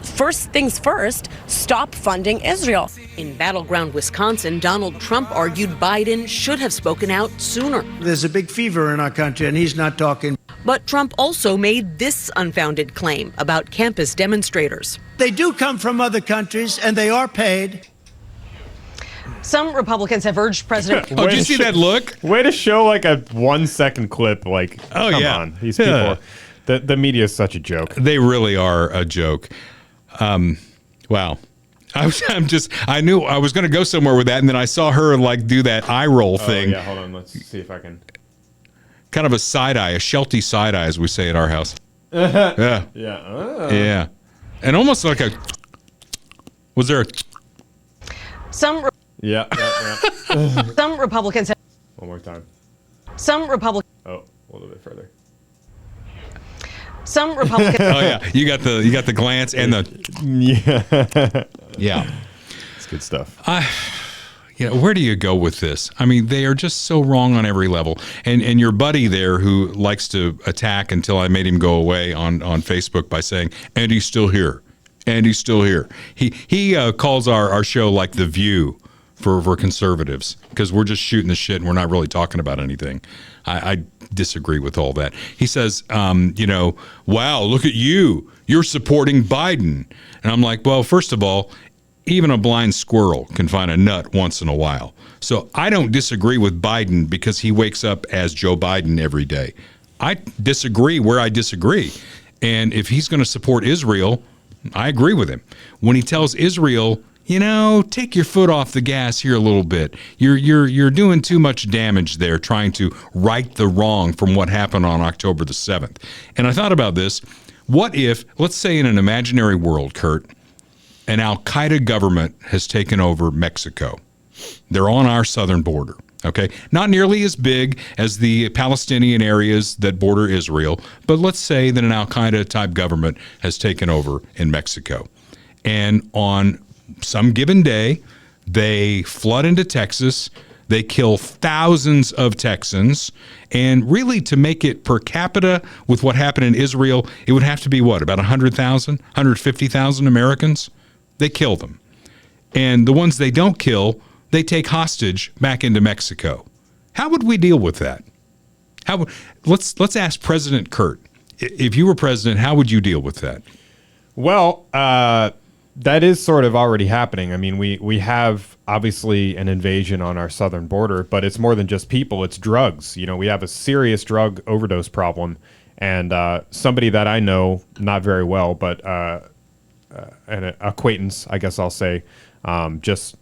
first things first, stop funding Israel. In battleground Wisconsin, Donald Trump argued Biden should have spoken out sooner. There's a big fever in our country, and he's not talking. But Trump also made this unfounded claim about campus demonstrators. They do come from other countries, and they are paid. Some Republicans have urged President... Oh, did you see that look? Way to show like a 1 second clip. Like, come on. These people, the media is such a joke. They really are a joke. Wow. I knew I was going to go somewhere with that, and then I saw her like do that eye roll thing. Yeah, hold on. Let's see if I can. Kind of a side eye, a Sheltie side eye, as we say at our house. Yeah. Yeah. And almost like a. Was there a. Some Republicans have. One more time. Some Republicans. Oh, a little bit further. Some Republicans. Oh yeah, you got the glance and the. Yeah. It's good stuff. Where do you go with this? I mean, they are just so wrong on every level. And your buddy there who likes to attack until I made him go away on Facebook by saying, "And he's still here, and he's still here." He calls our show like The View for conservatives because we're just shooting the shit and we're not really talking about anything. I disagree with all that. He says, wow, look at you. You're supporting Biden. And I'm like, well, first of all, even a blind squirrel can find a nut once in a while. So I don't disagree with Biden because he wakes up as Joe Biden every day. I disagree where I disagree. And if he's going to support Israel, I agree with him. When he tells Israel, take your foot off the gas here a little bit. You're doing too much damage there trying to right the wrong from what happened on October the 7th. And I thought about this. What if, let's say in an imaginary world, Kurt, an al-Qaeda government has taken over Mexico. They're on our southern border, okay? Not nearly as big as the Palestinian areas that border Israel, but let's say that an al-Qaeda type government has taken over in Mexico. And on some given day, they flood into Texas, they kill thousands of Texans, and really to make it per capita with what happened in Israel, it would have to be what, about 100,000, 150,000 Americans? They kill them. And the ones they don't kill, they take hostage back into Mexico. How would we deal with that? Let's ask President Kurt. If you were president, how would you deal with that? Well, that is sort of already happening. I mean, we have obviously an invasion on our southern border, but it's more than just people. It's drugs. We have a serious drug overdose problem. And somebody that I know, not very well, but an acquaintance, I guess I'll say, just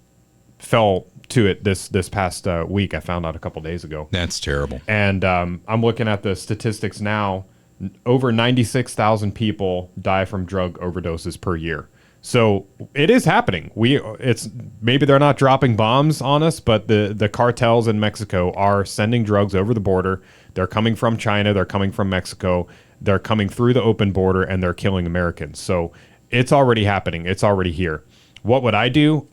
fell to it this past week. I found out a couple days ago. That's terrible. And I'm looking at the statistics now. Over 96,000 people die from drug overdoses per year. So it is happening. It's maybe they're not dropping bombs on us, but the cartels in Mexico are sending drugs over the border. They're coming from China. They're coming from Mexico. They're coming through the open border, and they're killing Americans. So it's already happening. It's already here. What would I do?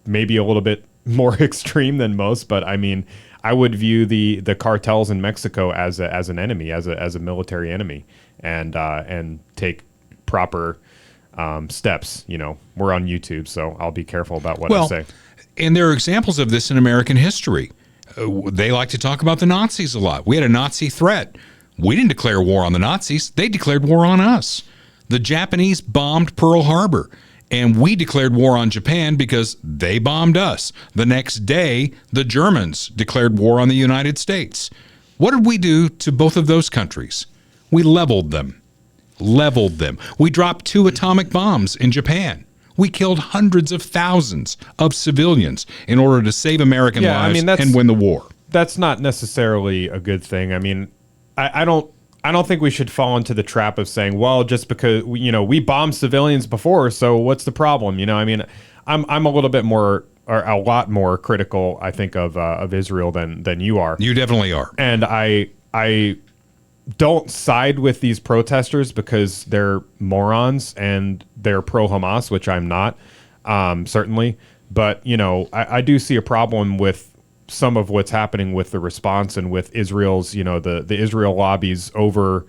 Maybe a little bit more extreme than most, but I mean, I would view the cartels in Mexico as an enemy, as a military enemy, and take proper steps. You know, we're on YouTube, so I'll be careful about what I say. And there are examples of this in American history. They like to talk about the Nazis a lot. We had a Nazi threat. We didn't declare war on the Nazis. They declared war on us. The Japanese bombed Pearl Harbor, and we declared war on Japan because they bombed us. The next day, the Germans declared war on the United States. What did we do to both of those countries? We leveled them. We dropped 2 atomic bombs in Japan. We killed hundreds of thousands of civilians in order to save American lives and win the war. That's not necessarily a good thing. I mean, I don't think we should fall into the trap of saying, well, just because we bombed civilians before, so what's the problem? I mean, I'm a little bit more, or a lot more critical, I think, of Israel than you are. You definitely are. And I don't side with these protesters because they're morons and they're pro-Hamas, which I'm not, certainly. But I do see a problem with some of what's happening with the response and with Israel's, the Israel lobbies over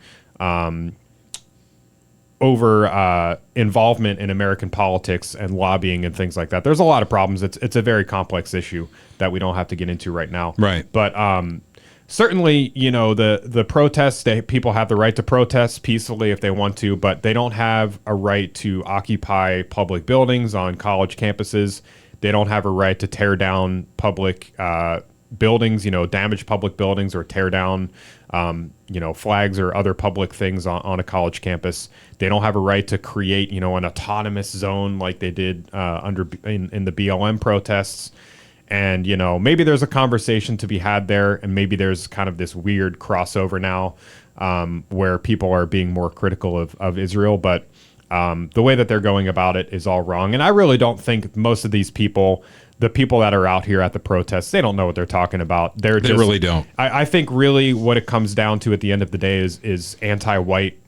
involvement in American politics and lobbying and things like that. There's a lot of problems. It's a very complex issue that we don't have to get into right now. Right. But certainly, the protests, people have the right to protest peacefully if they want to, but they don't have a right to occupy public buildings on college campuses. They don't have a right to tear down public buildings, damage public buildings, or tear down, flags or other public things on a college campus. They don't have a right to create, an autonomous zone like they did in the BLM protests. And, maybe there's a conversation to be had there, and maybe there's kind of this weird crossover now where people are being more critical of Israel, but the way that they're going about it is all wrong. And I really don't think most of these people, the people that are out here at the protests, they don't know what they're talking about. They really don't. I think really what it comes down to at the end of the day is anti-white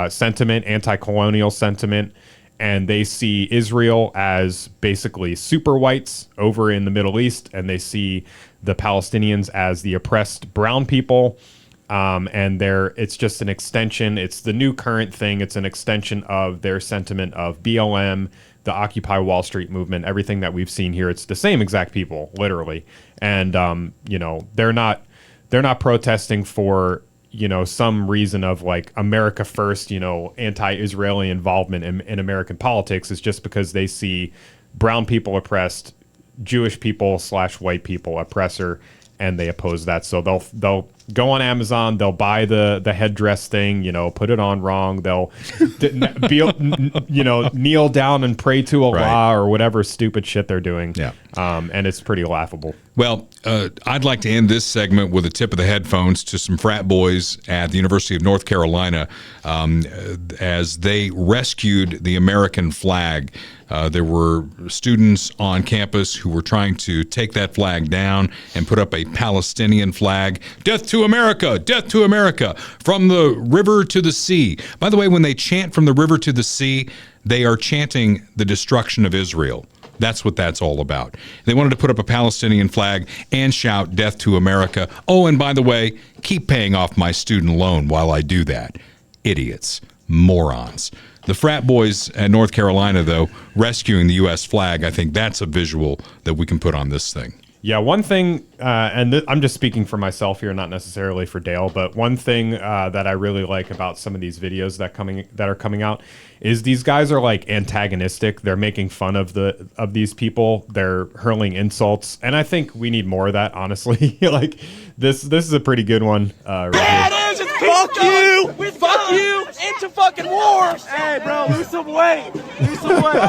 sentiment, anti-colonial sentiment. And they see Israel as basically super whites over in the Middle East, and they see the Palestinians as the oppressed brown people. And it's just an extension. It's the new current thing. It's an extension of their sentiment of BLM, the Occupy Wall Street movement, everything that we've seen here. It's the same exact people, literally. And, they're not protesting for, some reason of like America first, anti-Israeli involvement in American politics. Is just because they see brown people oppressed, Jewish people / white people oppressor, and they oppose that. So they'll go on Amazon, they'll buy the headdress thing, put it on wrong. They'll kneel down and pray to Allah or whatever stupid shit they're doing. Yeah. And it's pretty laughable. Well, I'd like to end this segment with a tip of the headphones to some frat boys at the University of North Carolina as they rescued the American flag. There were students on campus who were trying to take that flag down and put up a Palestinian flag. Death to America! Death to America! From the river to the sea. By the way, when they chant from the river to the sea, they are chanting the destruction of Israel. That's what that's all about. They wanted to put up a Palestinian flag and shout death to America. Oh, and by the way, keep paying off my student loan while I do that. Idiots. Morons. The frat boys at North Carolina, though, rescuing the U.S. flag, I think that's a visual that we can put on this thing. Yeah, one thing, I'm just speaking for myself here, not necessarily for Dale, but one thing that I really like about some of these videos that are coming out is these guys are like antagonistic. They're making fun of these people. They're hurling insults, and I think we need more of that. Honestly, like this is a pretty good one. That is, fuck you, fuck you, into fucking war. Hey, bro, lose some weight. Lose some weight.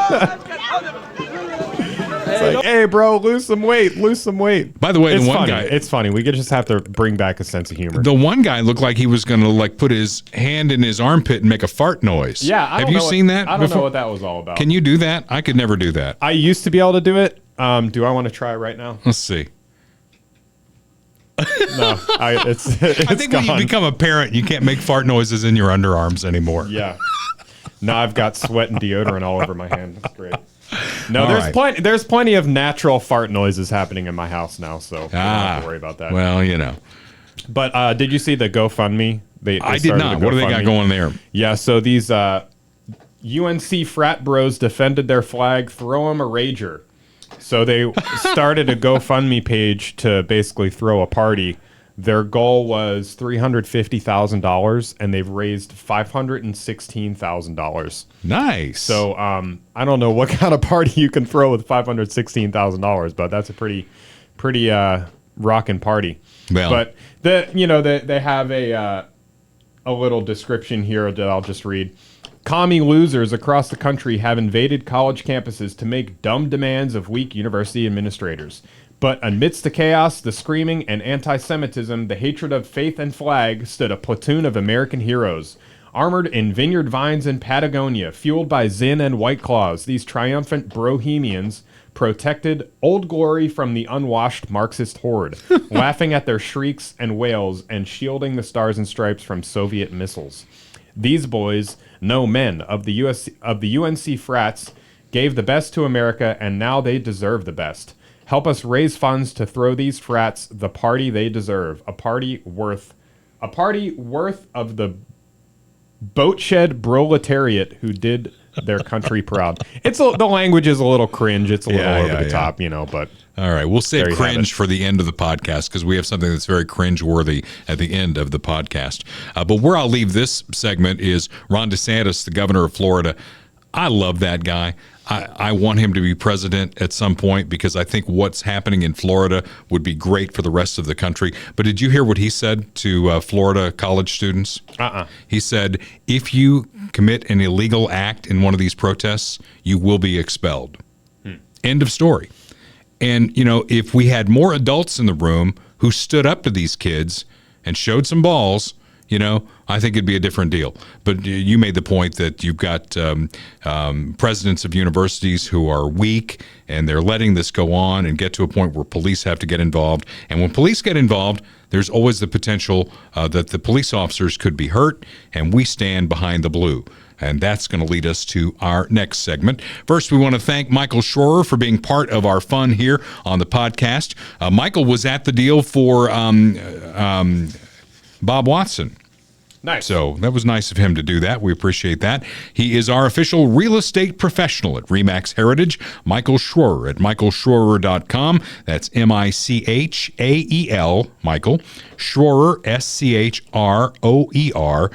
It's like, hey, bro, lose some weight. By the way, the one funny. guy, it's funny. We just have to bring back a sense of humor. The one guy looked like he was going to like put his hand in his armpit and make a fart noise. Yeah, have you seen that? I don't know what that was all about. Can you do that? I could never do that. I used to be able to do it. Do I want to try it right now? Let's see. No, it's I think gone. when you become a parent, you can't make fart noises in your underarms anymore. Yeah. Now I've got sweat and deodorant all over my hand. That's great. No, All there's right. there's plenty of natural fart noises happening in my house now, so don't have to worry about that. Well, you know. But did you see the GoFundMe? They I did started not. a What do they got GoFundMe. going there? Yeah, so these UNC frat bros defended their flag, throw 'em a rager. So they started a GoFundMe page to basically throw a party. Their goal was $350,000, and they've raised $516,000. Nice. So I don't know what kind of party you can throw with $516,000, but that's a pretty rockin' party. Well. But they have a little description here that I'll just read. Commie losers across the country have invaded college campuses to make dumb demands of weak university administrators. But amidst the chaos, the screaming, and anti-Semitism, the hatred of faith and flag, stood a platoon of American heroes. Armored in vineyard vines in Patagonia, fueled by Zin and White Claws, these triumphant Bohemians protected Old Glory from the unwashed Marxist horde, laughing at their shrieks and wails and shielding the Stars and Stripes from Soviet missiles. These boys, no men of the UNC frats, gave the best to America, and now they deserve the best. Help us raise funds to throw these frats the party they deserve. A party worth of the boatshed proletariat who did their country proud. The language is a little cringe. It's a little over the top, but all right, we'll save there you have cringe it. for the end of the podcast because we have something that's very cringe-worthy at the end of the podcast. But where I'll leave this segment is Ron DeSantis, the governor of Florida. I love that guy. I want him to be president at some point because I think what's happening in Florida would be great for the rest of the country. But did you hear what he said to Florida college students? He said, if you commit an illegal act in one of these protests, you will be expelled. End of story. And, if we had more adults in the room who stood up to these kids and showed some balls, I think it'd be a different deal. But you made the point that you've got presidents of universities who are weak and they're letting this go on and get to a point where police have to get involved. And when police get involved, there's always the potential that the police officers could be hurt, and we stand behind the blue. And that's going to lead us to our next segment. First, we want to thank Michael Schroer for being part of our fun here on the podcast. Michael was at the deal for Bob Watson. Nice. So that was nice of him to do that. We appreciate that. He is our official real estate professional at RE/MAX Heritage. Michael Schroer at michaelschroer.com. That's MICHAEL, Michael. Schroer, SCHROER.com.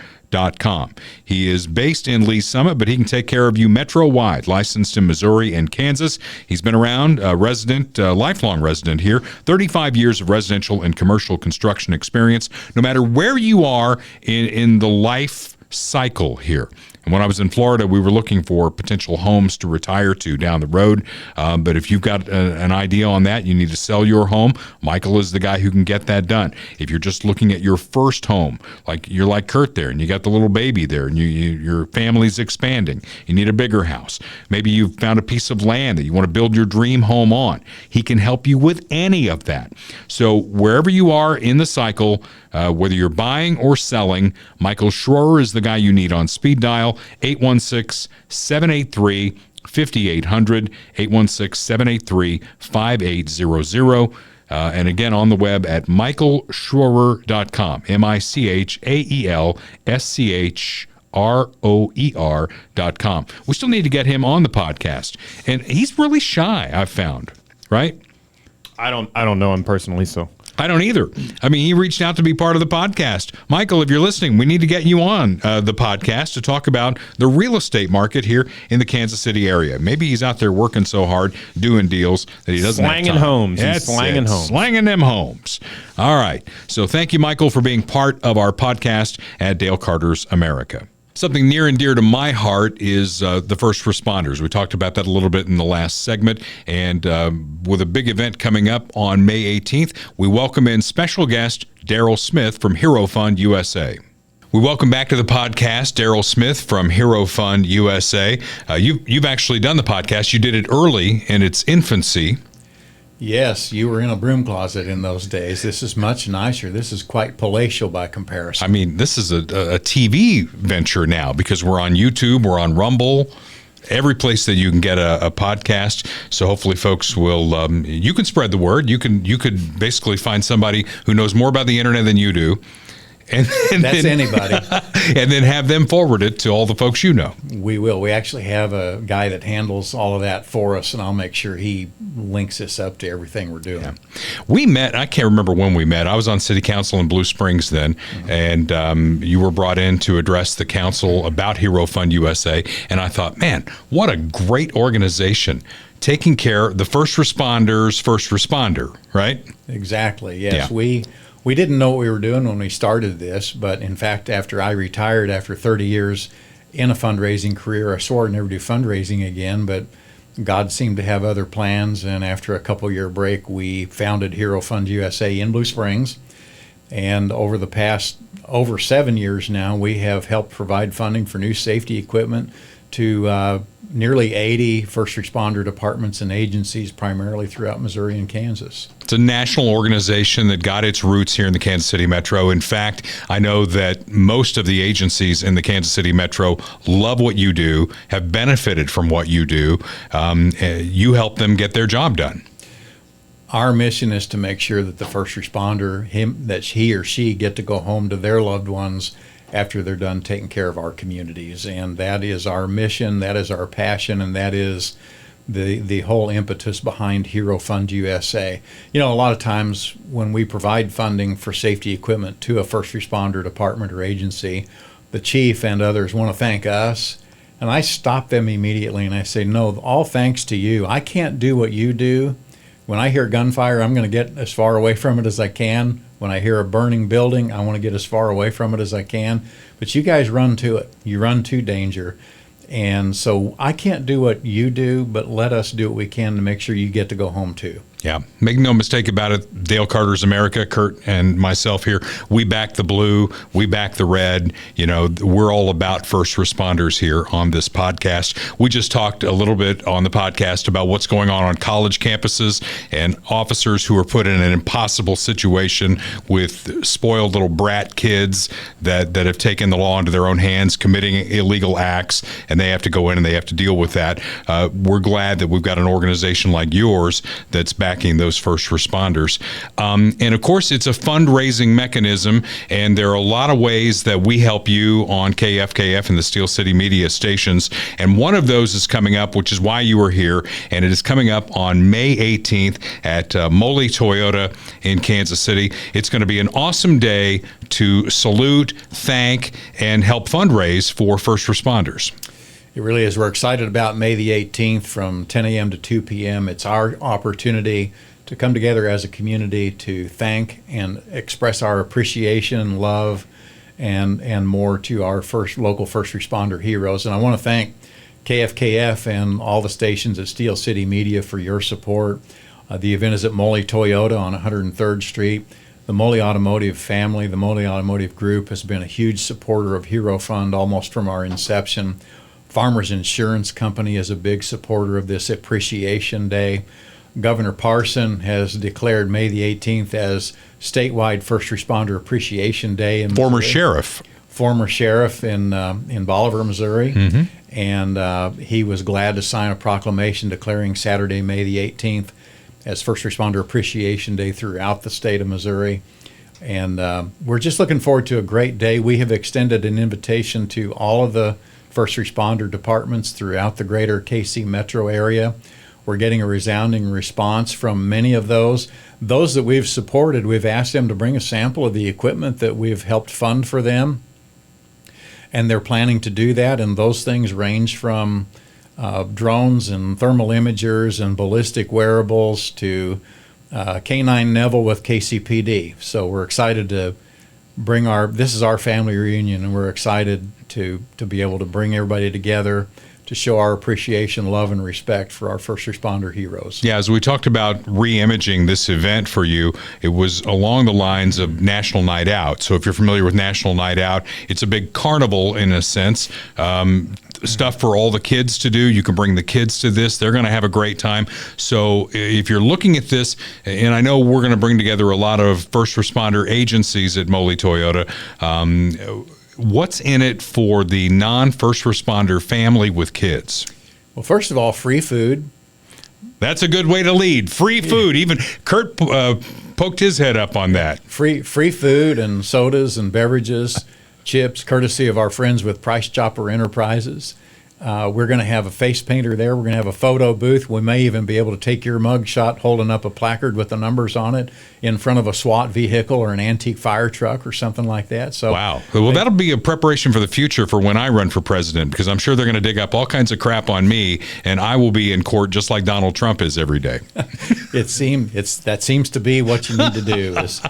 He is based in Lee Summit, but he can take care of you metro-wide, licensed in Missouri and Kansas. He's been around, lifelong resident here, 35 years of residential and commercial construction experience, no matter where you are in the life cycle here. And when I was in Florida, we were looking for potential homes to retire to down the road. But if you've got an idea on that, you need to sell your home, Michael is the guy who can get that done. If you're just looking at your first home, like you're like Kurt there, and you got the little baby there, and your family's expanding, you need a bigger house. Maybe you've found a piece of land that you want to build your dream home on. He can help you with any of that. So wherever you are in the cycle, whether you're buying or selling, Michael Schroer is the guy you need on speed dial. 816-783-5800, 816-783-5800. And again, on the web at michaelschroer.com, MICHAELSCHROER.com. We still need to get him on the podcast. And he's really shy, I've found, right? I don't know him personally, so I don't either. I mean, he reached out to be part of the podcast. Michael, if you're listening, we need to get you on the podcast to talk about the real estate market here in the Kansas City area. Maybe he's out there working so hard, doing deals that he doesn't have time. Homes. That's He's slanging homes. Slanging them homes. All right. So thank you, Michael, for being part of our podcast at Dale Carter's America. Something near and dear to my heart is the first responders. We talked about that a little bit in the last segment. And with a big event coming up on May 18th, we welcome in special guest Daryl Smith from Hero Fund USA. We welcome back to the podcast Daryl Smith from Hero Fund USA. You've actually done the podcast. You did it early in its infancy. Yes, you were in a broom closet in those days. This is much nicer. This is quite palatial by comparison. I mean, this is a TV venture now because we're on YouTube, we're on Rumble, every place that you can get a podcast. So hopefully folks will, you can spread the word. You could basically find somebody who knows more about the internet than you do. And That's then, anybody. And then have them forward it to all the folks you know. We will. We actually have a guy that handles all of that for us, and I'll make sure he links us up to everything we're doing. Yeah. We met, I can't remember when we met. I was on city council in Blue Springs then, and you were brought in to address the council about Hero Fund USA, and I thought, man, what a great organization. Taking care of the first responder, right? Exactly, yes. Yeah. We didn't know what we were doing when we started this, but in fact, after I retired after 30 years in a fundraising career, I swore I'd never do fundraising again, but God seemed to have other plans, and after a couple-year break, we founded Hero Fund USA in Blue Springs, and over the past over 7 years now, we have helped provide funding for new safety equipment to nearly 80 first responder departments and agencies, primarily throughout Missouri and Kansas. It's a national organization that got its roots here in the Kansas City Metro. In fact, I know that most of the agencies in the Kansas City Metro love what you do, have benefited from what you do. You help them get their job done. Our mission is to make sure that the first responder, that he or she get to go home to their loved ones after they're done taking care of our communities. And that is our mission, that is our passion, and that is the whole impetus behind Hero Fund USA. You know, a lot of times when we provide funding for safety equipment to a first responder department or agency, the chief and others want to thank us. And I stop them immediately and I say, no, all thanks to you. I can't do what you do. When I hear gunfire, I'm going to get as far away from it as I can. When I hear a burning building, I want to get as far away from it as I can. But you guys run to it. You run to danger. And so I can't do what you do, but let us do what we can to make sure you get to go home too. Yeah, make no mistake about it. Dale Carter's America, Kurt and myself here, we back the blue, we back the red. You know, we're all about first responders here on this podcast. We just talked a little bit on the podcast about what's going on college campuses and officers who are put in an impossible situation with spoiled little brat kids that have taken the law into their own hands, committing illegal acts, and they have to go in and they have to deal with that. We're glad that we've got an organization like yours that's backing those first responders. And of course, it's a fundraising mechanism, and there are a lot of ways that we help you on KFKF and the Steel City media stations. And one of those is coming up, which is why you are here, and it is coming up on May 18th at Mamala Toyota in Kansas City. It's going to be an awesome day to salute, thank, and help fundraise for first responders. It really is. We're excited about May the 18th from 10 a.m. to 2 p.m. It's our opportunity to come together as a community to thank and express our appreciation, love, and more to our local first responder heroes. And I want to thank KFKF and all the stations at Steel City Media for your support. The event is at Mamala Toyota on 103rd Street. The Mamala Automotive family, the Mamala Automotive Group, has been a huge supporter of Hero Fund almost from our inception. Farmers Insurance Company is a big supporter of this Appreciation Day. Governor Parson has declared May the 18th as statewide First Responder Appreciation Day. Former sheriff in Bolivar, Missouri. Mm-hmm. And he was glad to sign a proclamation declaring Saturday, May the 18th as First Responder Appreciation Day throughout the state of Missouri. And we're just looking forward to a great day. We have extended an invitation to all of the first responder departments throughout the greater KC metro area. We're getting a resounding response from many of those. Those that we've supported, we've asked them to bring a sample of the equipment that we've helped fund for them. And they're planning to do that. And those things range from drones and thermal imagers and ballistic wearables to K9 Neville with KCPD. So we're excited to bring this is our family reunion, and we're excited to be able to bring everybody together to show our appreciation, love, and respect for our first responder heroes. Yeah, as we talked about re-imaging this event for you, it was along the lines of National Night Out. So if you're familiar with National Night Out, it's a big carnival in a sense. Stuff for all the kids to do. You can bring the kids to this. They're going to have a great time. So if you're looking at this, and I know we're going to bring together a lot of first responder agencies at Moli Toyota, what's in it for the non-first responder family with kids? Well, first of all, free food. That's a good way to lead. Free food. Even Kurt poked his head up on that. Free food and sodas and beverages, chips, courtesy of our friends with Price Chopper Enterprises. We're going to have a face painter there. We're going to have a photo booth. We may even be able to take your mug shot holding up a placard with the numbers on it in front of a SWAT vehicle or an antique fire truck or something like that. So wow. Well, that'll be a preparation for the future for when I run for president, because I'm sure they're going to dig up all kinds of crap on me, and I will be in court just like Donald Trump is every day. That seems to be what you need to do. Is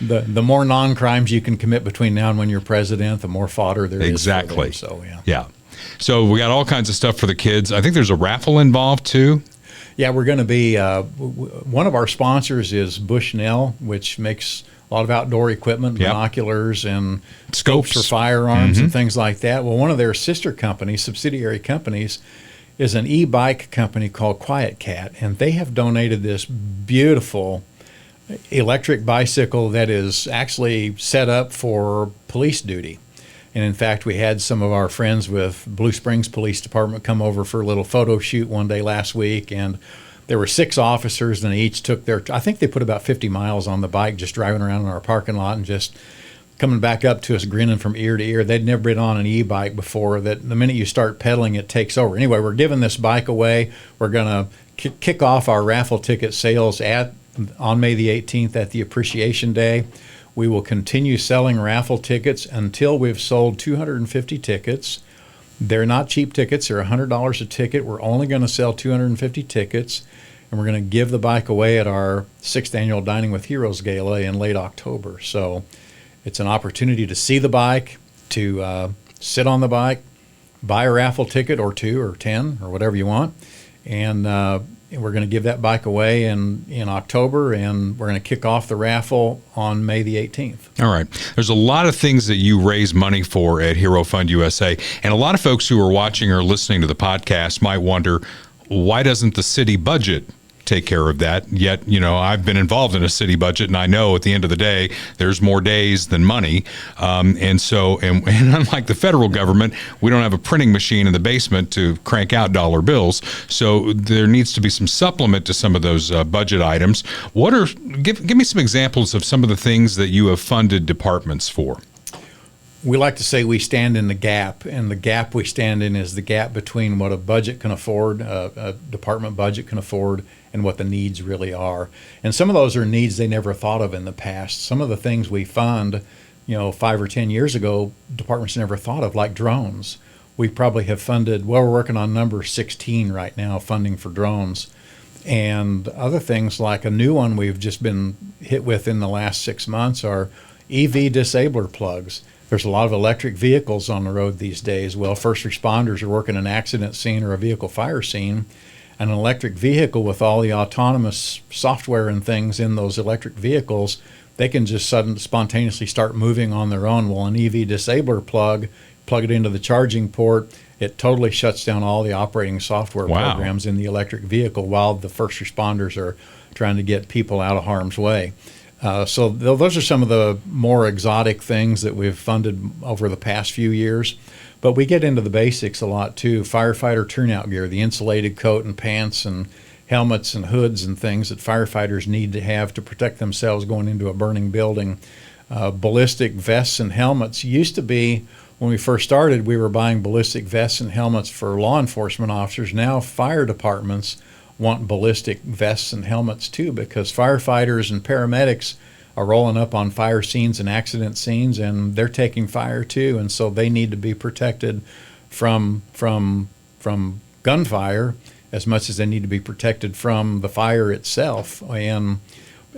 the more non-crimes you can commit between now and when you're president, the more fodder there is. For them. So yeah. So we got all kinds of stuff for the kids. I think there's a raffle involved too. Yeah, we're going to be one of our sponsors is Bushnell, which makes a lot of outdoor equipment, binoculars and scopes for firearms and things like that. Well, one of their sister companies, subsidiary companies, is an e-bike company called Quiet Cat, and they have donated this beautiful electric bicycle that is actually set up for police duty. And in fact, we had some of our friends with Blue Springs Police Department come over for a little photo shoot one day last week, and there were 6 officers, and they each took I think they put about 50 miles on the bike just driving around in our parking lot and just coming back up to us grinning from ear to ear. They'd never been on an e-bike before, that the minute you start pedaling, it takes over. Anyway, we're giving this bike away. We're going to kick off our raffle ticket sales on May the 18th at the Appreciation Day. We will continue selling raffle tickets until we've sold 250 tickets. They're not cheap tickets. They're $100 a ticket. We're only going to sell 250 tickets, and we're going to give the bike away at our 6th annual Dining with Heroes Gala in late October. So it's an opportunity to see the bike, to sit on the bike, buy a raffle ticket or 2 or 10 or whatever you want, and we're going to give that bike away in October, and we're going to kick off the raffle on May the 18th. All right. There's a lot of things that you raise money for at Hero Fund USA, and a lot of folks who are watching or listening to the podcast might wonder, why doesn't the city budget take care of that? Yet, I've been involved in a city budget, and I know at the end of the day, there's more days than money. And unlike the federal government, we don't have a printing machine in the basement to crank out dollar bills. So there needs to be some supplement to some of those budget items. Give me some examples of some of the things that you have funded departments for. We like to say we stand in the gap, and the gap we stand in is the gap between what a budget can afford, a department budget can afford, and what the needs really are. And some of those are needs they never thought of in the past. Some of the things we fund, 5 or 10 years ago, departments never thought of, like drones. We probably have funded, we're working on number 16 right now, funding for drones. And other things, like a new one we've just been hit with in the last 6 months, are EV disabler plugs. There's a lot of electric vehicles on the road these days. Well, first responders are working an accident scene or a vehicle fire scene. An electric vehicle with all the autonomous software and things in those electric vehicles, they can just spontaneously start moving on their own. Well, an EV disabler plug it into the charging port, it totally shuts down all the operating software programs in the electric vehicle while the first responders are trying to get people out of harm's way. So those are some of the more exotic things that we've funded over the past few years. But we get into the basics a lot too. Firefighter turnout gear, the insulated coat and pants and helmets and hoods and things that firefighters need to have to protect themselves going into a burning building. Ballistic vests and helmets used to be, when we first started, we were buying ballistic vests and helmets for law enforcement officers. Now fire departments want ballistic vests and helmets too, because firefighters and paramedics are rolling up on fire scenes and accident scenes, and they're taking fire too, and so they need to be protected from gunfire as much as they need to be protected from the fire itself. And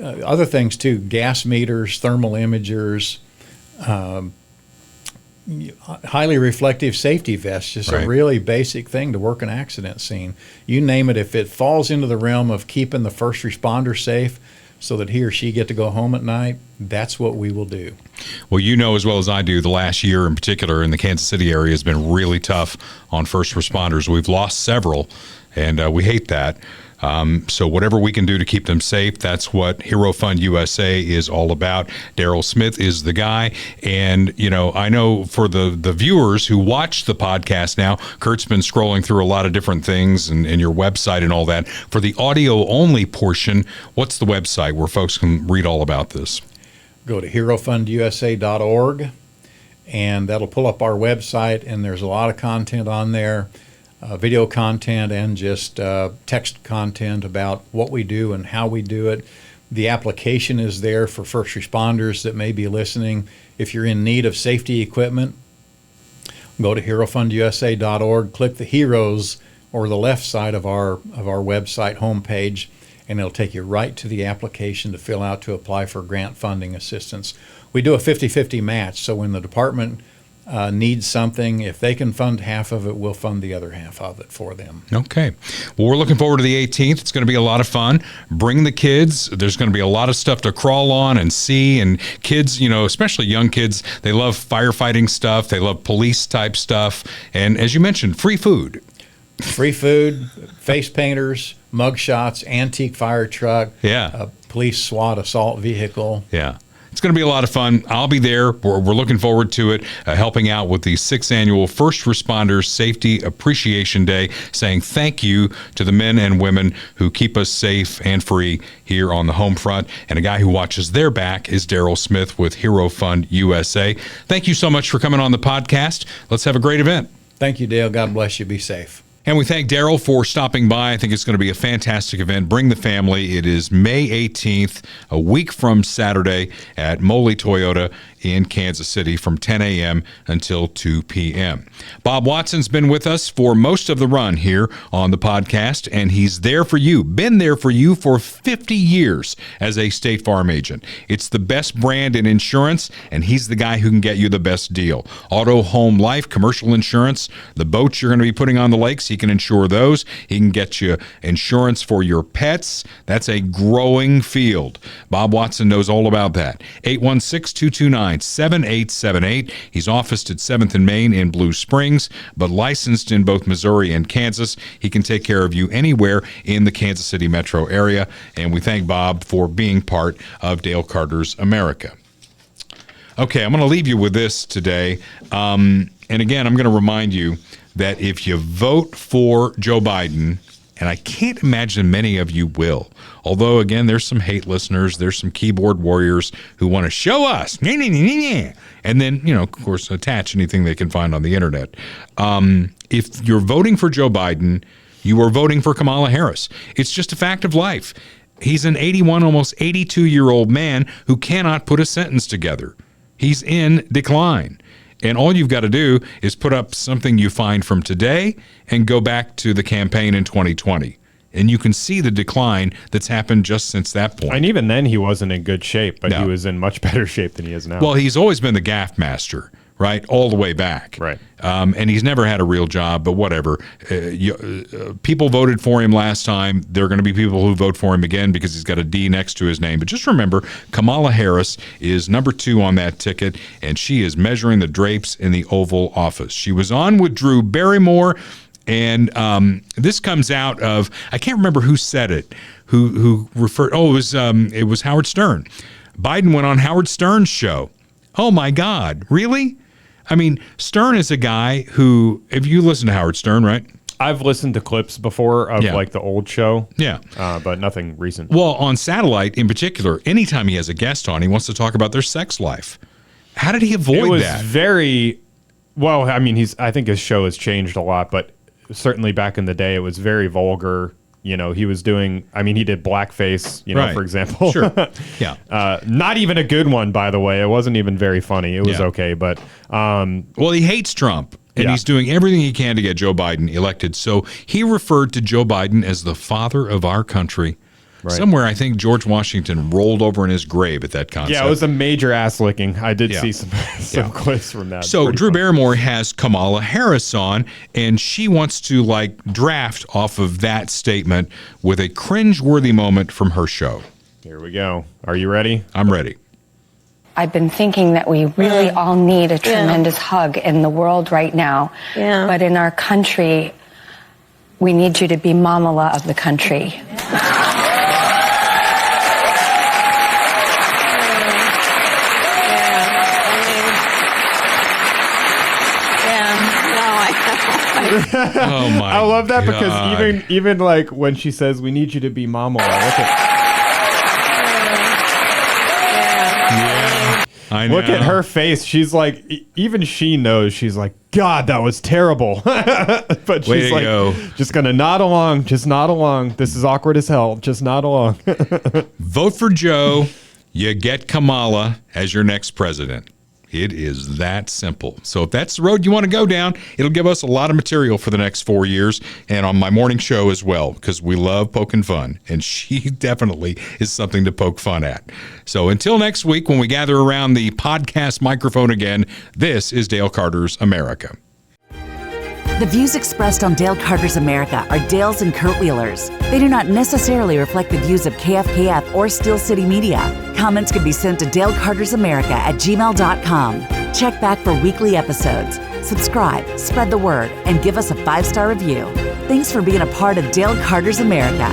other things too, gas meters, thermal imagers, highly reflective safety vest, just Right. a really basic thing to work an accident scene. You name it, if it falls into the realm of keeping the first responder safe so that he or she get to go home at night, that's what we will do. Well, you know as well as I do, the last year in particular in the Kansas City area has been really tough on first responders. We've lost several, and we hate that. So whatever we can do to keep them safe, that's what Hero Fund USA is all about. Daryl Smith is the guy. And, you know, I know for the viewers who watch the podcast now, Kurt's been scrolling through a lot of different things and your website and all that. For the audio-only portion, what's the website where folks can read all about this? Go to herofundusa.org, and that'll pull up our website, and there's a lot of content on there. Video content and just text content about what we do and how we do it. The application is there for first responders that may be listening. If you're in need of safety equipment, go to herofundusa.org, click the Heroes or the left side of our website homepage, and it'll take you right to the application to fill out to apply for grant funding assistance. We do a 50-50 match, so when the department needs something, if they can fund half of it, we'll fund the other half of it for them. Okay. Well, we're looking forward to the 18th. It's going to be a lot of fun. Bring the kids. There's going to be a lot of stuff to crawl on and see. And kids, you know, especially young kids, they love firefighting stuff. They love police type stuff. And as you mentioned, free food. Free food, face painters, mug shots, antique fire truck, police SWAT assault vehicle. Yeah. It's going to be a lot of fun. I'll be there. We're looking forward to it, helping out with the 6th annual First Responders Safety Appreciation Day, saying thank you to the men and women who keep us safe and free here on the home front. And a guy who watches their back is Daryl Smith with Hero Fund USA. Thank you so much for coming on the podcast. Let's have a great event. Thank you, Dale. God bless you. Be safe. And we thank Daryl for stopping by. I think it's going to be a fantastic event. Bring the family. It is May 18th, a week from Saturday at Mamala Toyota in Kansas City from 10 a.m. until 2 p.m. Bob Watson's been with us for most of the run here on the podcast, and he's there for you, been there for you for 50 years as a State Farm agent. It's the best brand in insurance, and he's the guy who can get you the best deal. Auto, home, life, commercial insurance, the boats you're going to be putting on the lakes, he can insure those. He can get you insurance for your pets. That's a growing field. Bob Watson knows all about that. 816-229-7878. He's officed at 7th and Main in Blue Springs, but licensed in both Missouri and Kansas. He can take care of you anywhere in the Kansas City metro area, and we thank Bob for being part of Dale Carter's America. Okay, I'm going to leave you with this today. And again, I'm going to remind you that if you vote for Joe Biden, and I can't imagine many of you will, although, again, there's some hate listeners, there's some keyboard warriors who want to show us, and then, you know, of course, attach anything they can find on the internet. If you're voting for Joe Biden, you are voting for Kamala Harris. It's just a fact of life. He's an 81, almost 82-year-old man who cannot put a sentence together. He's in decline. And all you've got to do is put up something you find from today and go back to the campaign in 2020. And you can see the decline that's happened just since that point. And even then, he wasn't in good shape, but he was in much better shape than he is now. Well, he's always been the gaffe master, right? All the way back. Right. And he's never had a real job, but whatever. People voted for him last time. There are going to be people who vote for him again because he's got a D next to his name. But just remember, Kamala Harris is number 2 on that ticket, and she is measuring the drapes in the Oval Office. She was on with Drew Barrymore, and this comes out of, I can't remember who said it, who referred, it was Howard Stern. Biden went on Howard Stern's show. Oh my God, really? I mean, Stern is a guy who, if you listen to Howard Stern, right? I've listened to clips before of like the old show. Yeah. But nothing recent. Well, on satellite in particular, anytime he has a guest on, he wants to talk about their sex life. How did he avoid that? It was very, well, I mean, I think his show has changed a lot, but certainly back in the day, it was very vulgar. You know, he was doing, I mean, he did blackface, you know, right. For example. Sure. Yeah. Not even a good one, by the way. It wasn't even very funny. It was okay, but. Well, he hates Trump, and he's doing everything he can to get Joe Biden elected. So he referred to Joe Biden as the father of our country. Somewhere, I think George Washington rolled over in his grave at that concert. Yeah, it was a major ass licking. I did see some clips from that. So Drew Barrymore has Kamala Harris on, and she wants to draft off of that statement with a cringe-worthy moment from her show. Here we go. Are you ready? I'm ready. I've been thinking that we really all need a tremendous hug in the world right now. Yeah. But in our country, we need you to be Mamala of the country. Oh my! I love that God. because even when she says we need you to be Mamala, look at I know. Look at her face. She's like, even she knows. She's like, God, that was terrible. But she's like, just gonna nod along. Just nod along. This is awkward as hell. Just nod along. Vote for Joe. You get Kamala as your next president. It is that simple. So if that's the road you want to go down, it'll give us a lot of material for the next 4 years and on my morning show as well, because we love poking fun. And she definitely is something to poke fun at. So until next week, when we gather around the podcast microphone again, this is Dale Carter's America. The views expressed on Dale Carter's America are Dale's and Kurt Wheeler's. They do not necessarily reflect the views of KFKF or Steel City Media. Comments can be sent to dalecartersamerica@gmail.com. Check back for weekly episodes. Subscribe, spread the word, and give us a 5-star review. Thanks for being a part of Dale Carter's America.